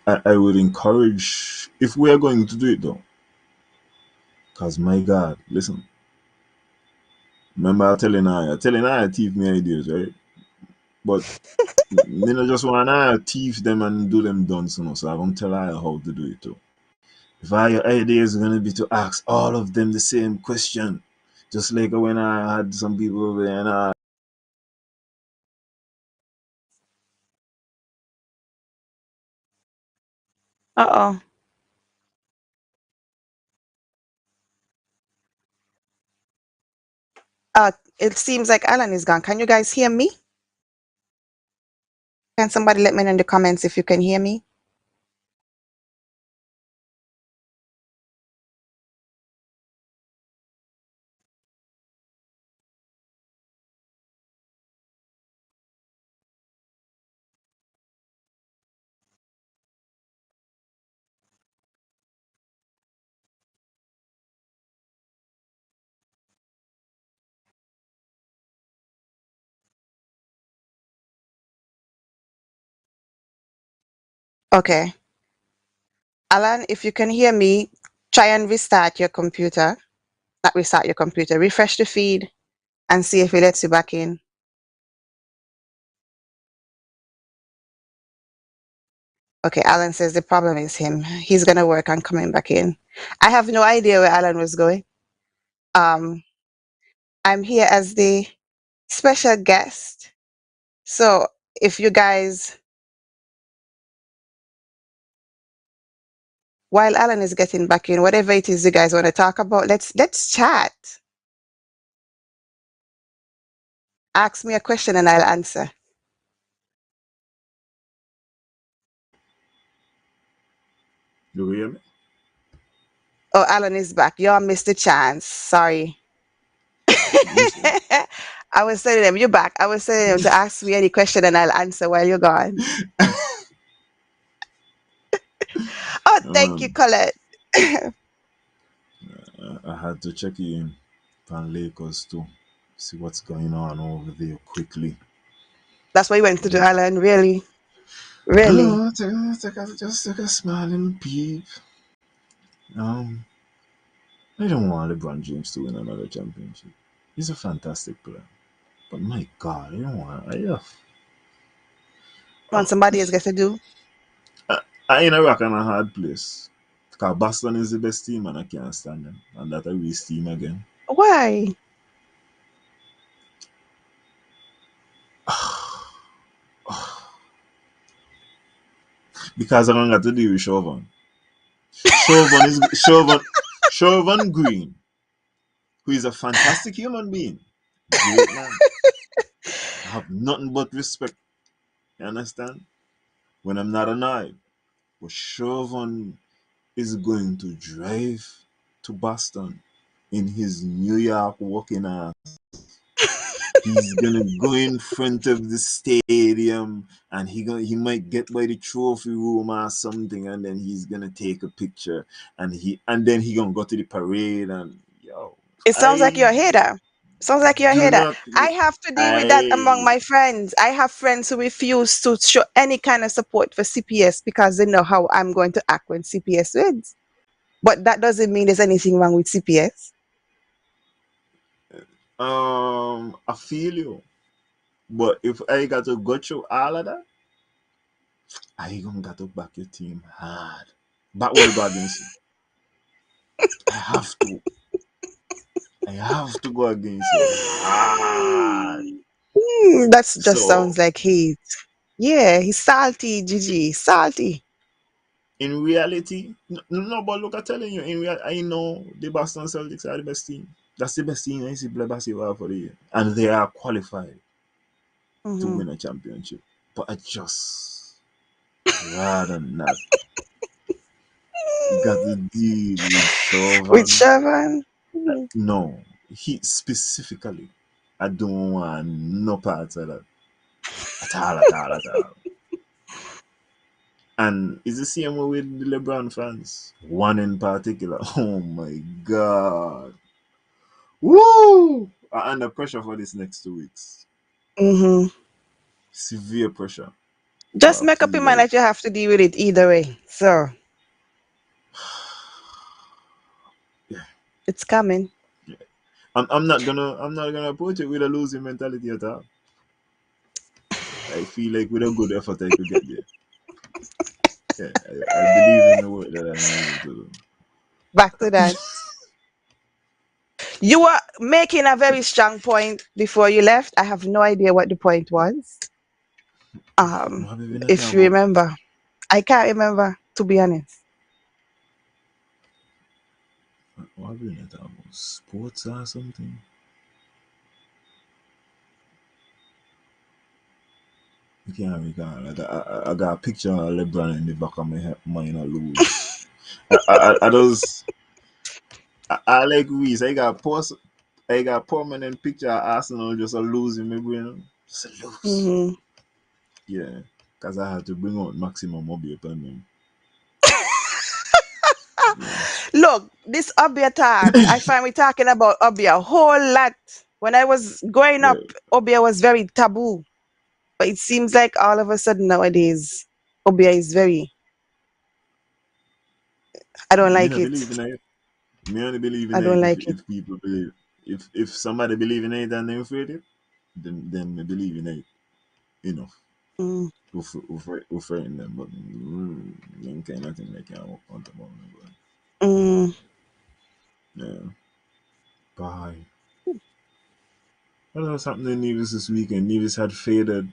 I, I would encourage if we are going to do it though, because my God, listen, remember telling I thief me ideas, right? But me not just want to thief them and do them done so I won't tell her how to do it too. If all your ideas are gonna be to ask all of them the same question, just like when I had some people over there and Uh-oh. It seems like Alan is gone. Can you guys hear me? Can somebody let me know in the comments if you can hear me? Okay. Alan, if you can hear me, try and restart your computer. Not restart your computer, refresh the feed and see if it lets you back in. Okay, Alan says the problem is him. He's gonna work on coming back in. I have no idea where Alan was going. Um, I'm here as the special guest. So if you guys, while Alan is getting back in, whatever it is you guys want to talk about, let's chat. Ask me a question and I'll answer. You hear me? Oh, Alan is back. Y'all missed the chance. Sorry. Listen. I was telling them, you're back. I was telling them to ask me any question and I'll answer while you're gone. Oh, thank you, Um, Colette. I had to check in on Lakers too. See what's going on over there quickly. That's why you went to the Yeah. island, really? Really? Oh, just take a smiling peep. Um, I don't want LeBron James to win another championship. He's a fantastic player, but my God, I don't want. Want somebody else get to do? I in a rock and a hard place. Because Boston is the best team and I can't stand them. And that I waste team again. Why? Because I don't got to deal with Chauvin. Chauvin Green, who is a fantastic human being. Great man. I have nothing but respect. You understand? When I'm not annoyed. But Chauvin is going to drive to Boston in his New York walking ass. He's gonna go in front of the stadium and he might get by the trophy room or something and then he's gonna take a picture and then he gonna go to the parade and yo It sounds like I you're a hater. Sounds like you're a do hater. not I have to deal with that among I my friends. I have friends who refuse to show any kind of support for CPS because they know how I'm going to act when CPS wins. But that doesn't mean there's anything wrong with CPS. I feel you. But if I got to go through all of that, I gonna got to back your team hard. But will go against you. I have to. I have to go against you hard. That's just So sounds like hate. Yeah, he's salty, Gigi. Salty. in reality, no, but look, I'm telling you, in real, I know the Boston Celtics are the best team. That's the best team I see play basketball for the year, and they are qualified to Hmm. win a championship. But I just rather not got to deal with With Chauvin. Sherman? Mm. No, he specifically, I don't want no parts of that at all, at all, at all. And it's the same way with the LeBron fans. One in particular. Oh my God. Woo! I'm under pressure for this next 2 weeks. Hmm. Severe pressure. Just I make up feel your mind like that you have to deal with it either way. So yeah, it's coming. yeah. I'm not gonna approach it with a losing mentality at all. I feel like with a good effort I could get there. Yeah, I believe in the work that I'm able to do. Back to that. You were making a very strong point before you left. I have no idea what the point was. What have you been talking If you about? remember, I can't remember to be honest. What have you been talking about? Sports or something? I can't recall. I got a picture of LeBron in the back of my mind. I lose. I just I like Reese. I got permanent picture of Arsenal just a losing my brain. Just a lose. Hmm. Yeah. Because I had to bring out maximum mobile upon them. Yeah. Look, this Obia talk, I find we talking about Obia a whole lot. When I was growing up, Yeah. Obia was very taboo. But it seems like all of a sudden nowadays, Obia is very. I don't Me like not it. believe in it. Me only believe I in don't it like it. if people believe. If somebody believe in it and they afraid it, then me believe in it enough. Mm, Who frighten them, but them kind of thing they can't walk on the bone. But mm, yeah. Bye. What else happened in Nevis this weekend? Nevis had faded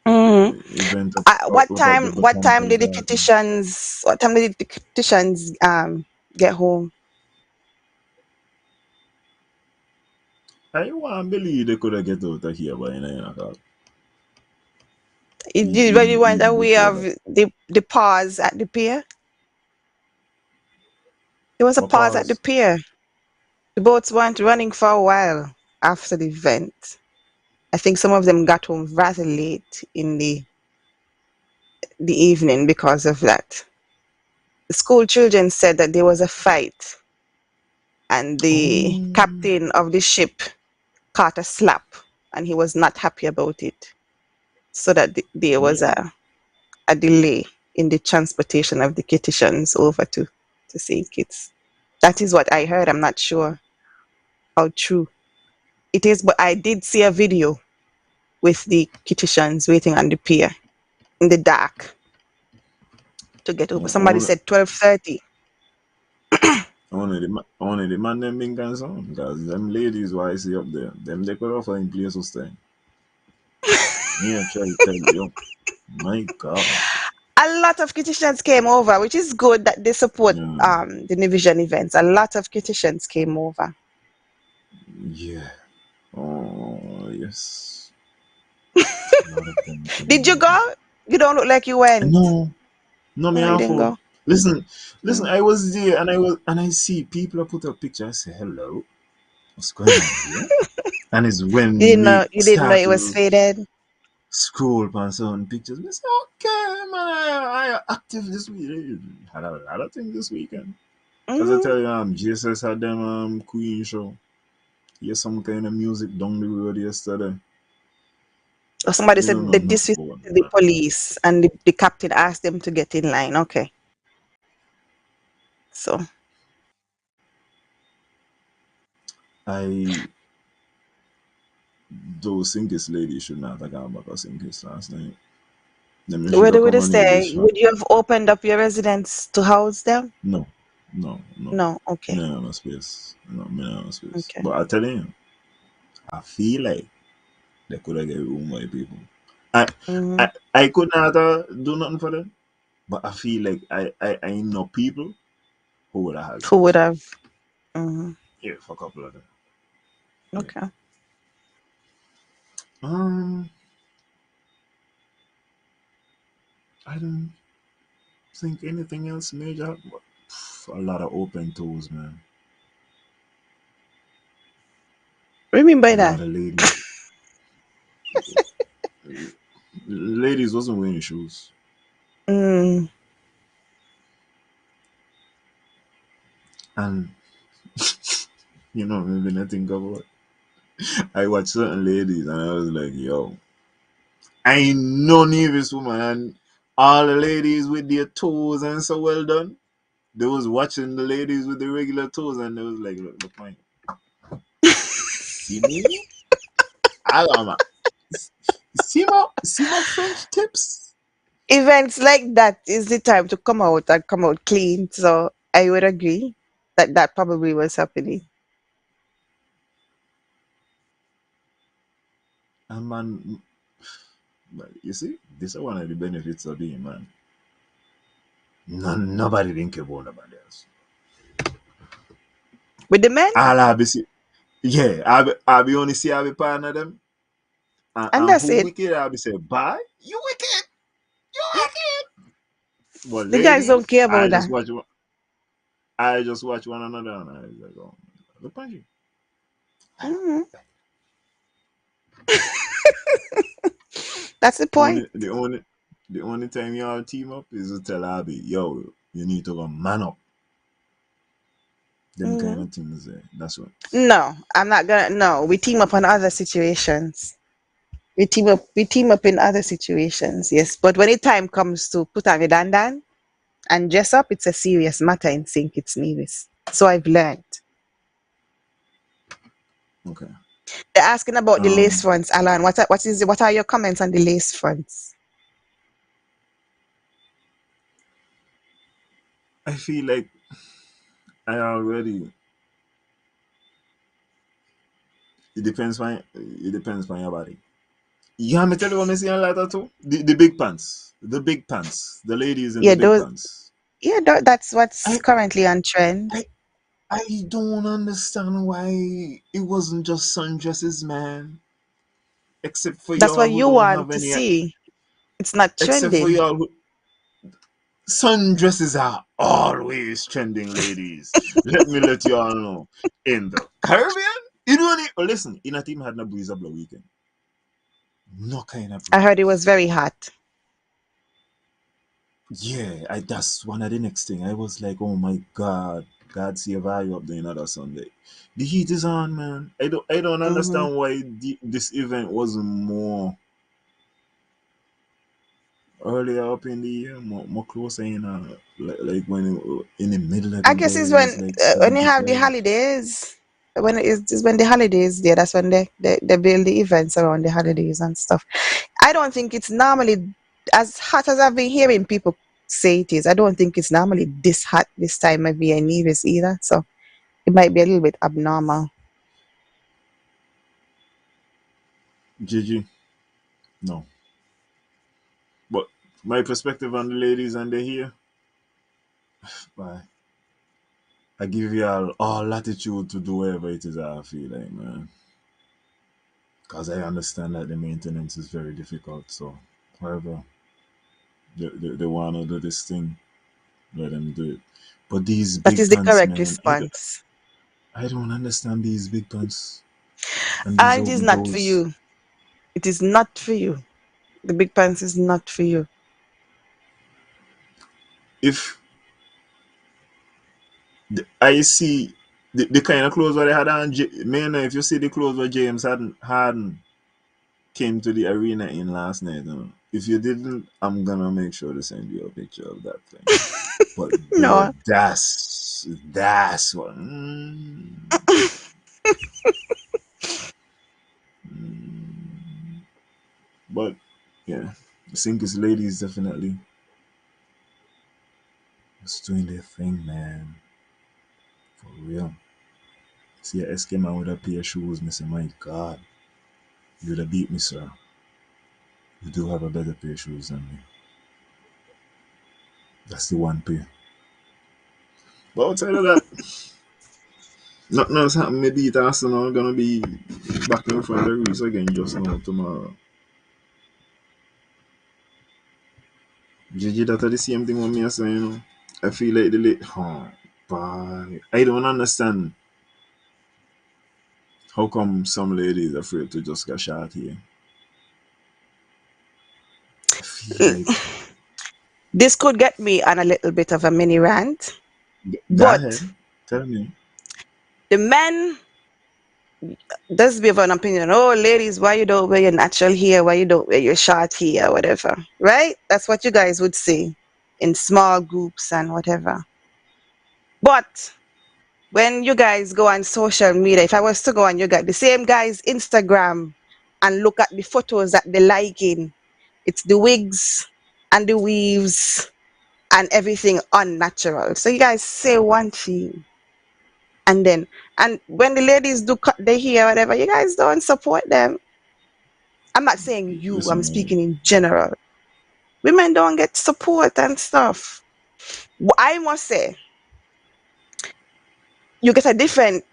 mm. event What up at time? the What time botanical did the garden. kitchens? What time did the kitchens get home? I want to believe they could have get out of here by 9 o'clock, Did when you went even away before of that. the pause at the pier? There was a What pause at the pause? pier. The boats weren't running for a while after the event. I think some of them got home rather late in the evening because of that. The school children said that there was a fight and the Oh, captain of the ship caught a slap and he was not happy about it. So that there was yeah. a delay in the transportation of the Kitishans over to St. Kitts. That is what I heard. I'm not sure how true it is, but I did see a video with the Kitishans waiting on the pier in the dark to get over. Yeah, Somebody said 12:30. only the man them being concerned because them ladies why I see up there, them they could offer in place to stay. Me I try to tell you, my God. A lot of Kitishans came over, which is good that they support Yeah, the Nivision events. A lot of Kitishans came over. yeah. Oh yes, a lot of them Did came you over. go? You don't look like you went. No, no, me No, you didn't awful. go. Listen, listen. Mm. I was there and I see people are put up picture. I say hello. What's going on here? And it's when me You didn't know start it was to faded. scroll past certain pictures. I say, okay, man, I active this week. Had a lot of things this weekend. As I Mm. tell you, JSS had them Queen show. Hear some kind of music down the road yesterday. Or somebody Me don't said know they nothing about disrespected the that. police and the captain asked them to get in line. Okay. So I those Sinkis ladies should not have gone back to Sinkis last night. Them they should whether have would come you on here say, this shot. would you have opened up your residence to house them? No, no, no. No. Okay. Me not no space. No, me not no space. Okay. But I tell you, I feel like they could have get room by people. I Hmm. I could not do nothing for them. But I feel like I know people who would have had Who would space. have? Hmm. Yeah, for a couple of them. Yeah. Okay. Um, I don't think anything else major. But a lot of open toes, man. What do you mean by A that? lot of ladies wasn't wearing shoes. Mm. And maybe nothing about. I watched certain ladies and I was like, yo, I ain't no nervous woman and all the ladies with their toes and so well done. They was watching the ladies with the regular toes and they was like, look fine. See me? I got my see my French tips. Events like that is the time to come out and come out clean. So I would agree that that probably was happening. And man, but you see, this is one of the benefits of being man. Nobody didn't care about nobody else. With the men, All I be see, yeah, I be only see I be partner them. and And that's who it. wicked, I be say, bye, you wicked, you wicked. But The guys don't ladies, care about that. I just watch one another and I was like, oh, look at you. Hmm. That's the point. The only time y'all team up is to tell Abby, yo, you need to go man up. Them kind Hmm. of things there. That's what. No, I'm not gonna. No, we team up on other situations. We team up. We team up in other situations. Yes, but when the time comes to put on the dandan, And dress up, it's a serious matter in St. Kitts Nevis. So I've learned. Okay. They're asking about the lace Um, fronts, Alan. What are your comments on the lace fronts? I feel like I already. It depends on your body. Yeah, me tell you what me see a lot of too. The big pants, the big pants, the ladies in the Yeah, big those. pants. Yeah, that's what's I currently on trend. I I don't understand why it wasn't just sundresses, man. Except for That's y'all what who you don't want have to any. see. It's not Except for trending. y'all who sundresses are always trending, ladies. Let me let you all know. In the Caribbean, you don't need. Oh, listen, in a team had no breeze up the weekend. No kind of I heard it was breeze. very hot. Yeah, that's one of the next thing. I was like, oh my god, God save I up there another Sunday. The heat is on, man. I don't Hmm. understand why this event wasn't more earlier up in the year, more closer in like when in the middle of I the guess day it's it was like when you have the 75. holidays. When it's when the holidays there, that's when they build the events around the holidays and stuff. I don't think it's normally as hot as I've been hearing people say it is. I don't think it's normally this hot this time of year in Nevis either. So it might be a little bit abnormal. Gigi, no. But my perspective on the ladies and they here, bye. I give you all latitude to do whatever it is I feel like, man. Because I understand that the maintenance is very difficult. So, however, they want to do this thing, let them do it. But these That big is the pants, correct man, response. I don't understand these big pants and these And it is open not for toes. you. It is not for you. The big pants is not for you. If I see the kind of clothes that they had on, man, if you see the clothes that James hadn't came to the arena in last night, if you didn't, I'm gonna make sure to send you a picture of that thing. But bro, No. that's what. But yeah, the Sinkers ladies definitely was doing their thing, man. For real. See a SK man with a pair of shoes, me say, my God, you'd have beat me, sir. You do have a better pair of shoes than me. That's the one pair. But outside of that, nothing else happened. Maybe it Arsenal gonna be back in front of the Reese again just now tomorrow. Gigi, that are the same thing with me saying, I feel like the late, but I don't understand how come some ladies afraid to just get shot here. I feel like, This could get me on a little bit of a mini rant, go but ahead, tell me. the men does be of an opinion. Oh, ladies, why you don't wear your natural hair? Why you don't wear your short hair? Whatever, right? That's what you guys would say in small groups and whatever. But when you guys go on social media, if I was to go on you got the same guys' Instagram and look at the photos that they're liking, it's the wigs and the weaves and everything unnatural. So you guys say one thing and then and when the ladies do cut their hair, whatever, you guys don't support them. I'm not saying you, I'm Listen, man. speaking in general. Women don't get support and stuff. I must say, you get a different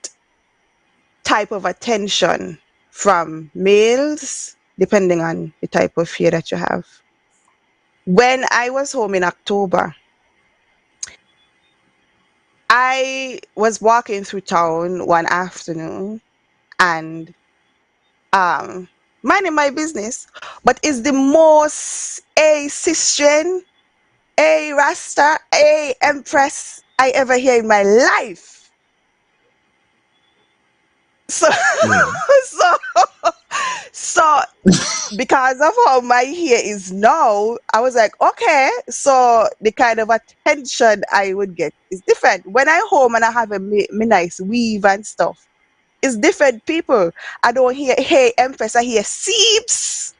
type of attention from males depending on the type of hair that you have. When I was home in October, I was walking through town one afternoon and um minding my business, but it's the most a Christian, a Rasta, a Empress I ever hear in my life. So Yeah. so so because of how my hair is now, I was like, okay, so the kind of attention I would get is different. When I home and I have me nice weave and stuff, it's different people. I don't hear, hey, Empress, I hear seeps.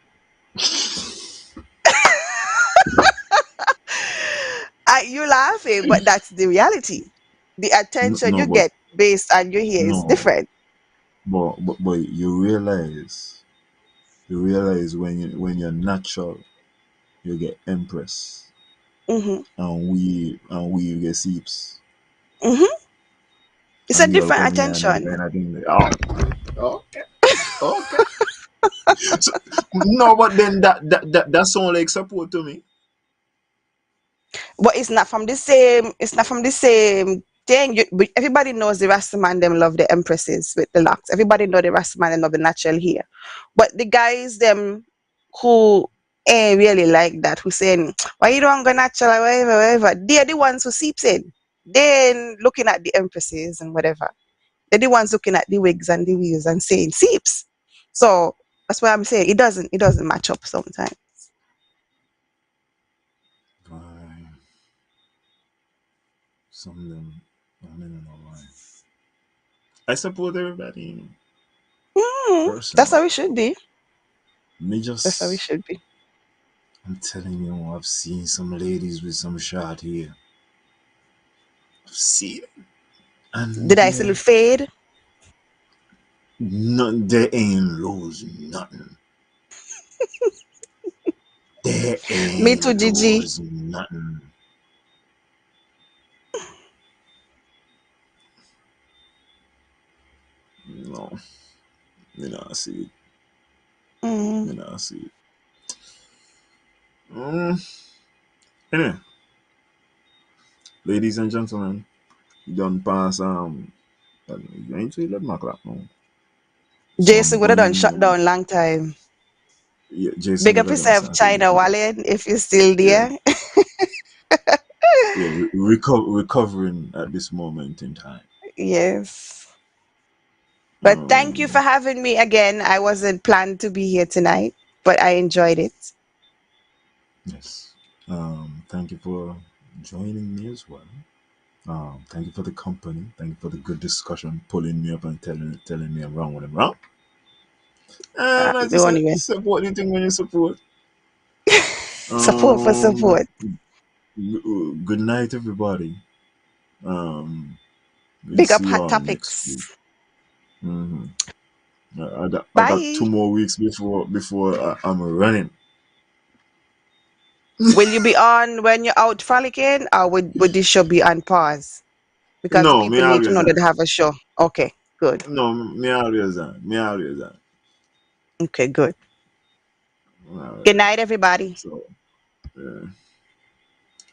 You're laughing, but that's the reality. The attention No, you but get based on your hair is no, different. but you realize when you're natural, you get Empress, Hmm. and we you get Seeps, Hmm. It's a and girl different come here and that attention. kind of thing. Okay, okay. So, no, but then that sound like support to me. But it's not from the same. It's not from the same thing. But everybody knows the Rastaman them love the empresses with the locks. Everybody know the Rastaman them love the natural hair. But the guys them who ain't really like that, who saying why you don't go natural or whatever, whatever. They're the ones who seeps in. Then looking at the empresses and whatever. They're the ones looking at the wigs and the weaves and saying seeps. So that's why I'm saying it doesn't match up sometimes. Why, some of them, I don't know why. I support everybody That's personally. how it should be. Me That's how it just, should be. I'm telling you, I've seen some ladies with some short hair. I've seen it, and Did I still fade? they ain't lose nothing. They Me ain't too, Gigi. lose nothing. No, me not see it. Mm. Me not see it. Mm. Anyway, ladies and gentlemen, you done pass you ain't to 11 o'clock now. So I'm Jason would have done going. shut down long time. Yeah, Jason Big would up have done yourself, started China eating. Wallen, if you're still Yeah, there. yeah, recovering at this moment in time. Yes. But thank you for Um, having me again. I wasn't planned to be here tonight, but I enjoyed it. yes. Thank you for joining me as well. Thank you for the company. Thank you for the good discussion, pulling me up and telling me I'm wrong when I'm wrong. And as you The said, only way. support anything when you support. Support for Um, support. good night, everybody. Um, we'll Big up see Hot y'all next Topics. week. hmm I got Bye. 2 more weeks before I'm running. Will you be on when you're out frolicking, or would this show be on pause? Because the No, me people need to always know that they on. have a show. Okay, good. No, me always on. Me always on. Okay, good. Me always Good on. night, everybody. So, yeah.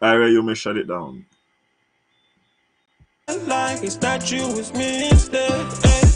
Alright, you may shut it down. Like it's not you, it's me instead.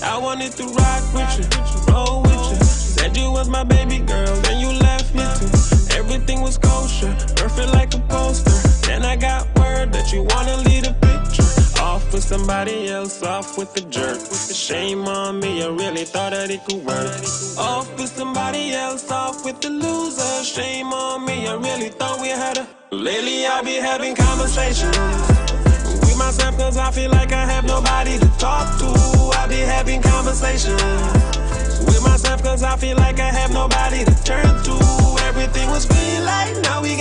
I wanted to rock with you, roll with you. Said you was my baby girl, then you left me too. Everything was kosher, perfect like a poster. Then I got word that you wanna leave a picture. Off with somebody else, off with the jerk. With the shame on me, I really thought that it could work. Off with somebody else, off with the loser. Shame on me, I really thought we had a. Lately I be having conversations with myself cause I feel like I have nobody to talk to. I be having conversations with myself cause I feel like I have nobody to turn to. Everything was green like now we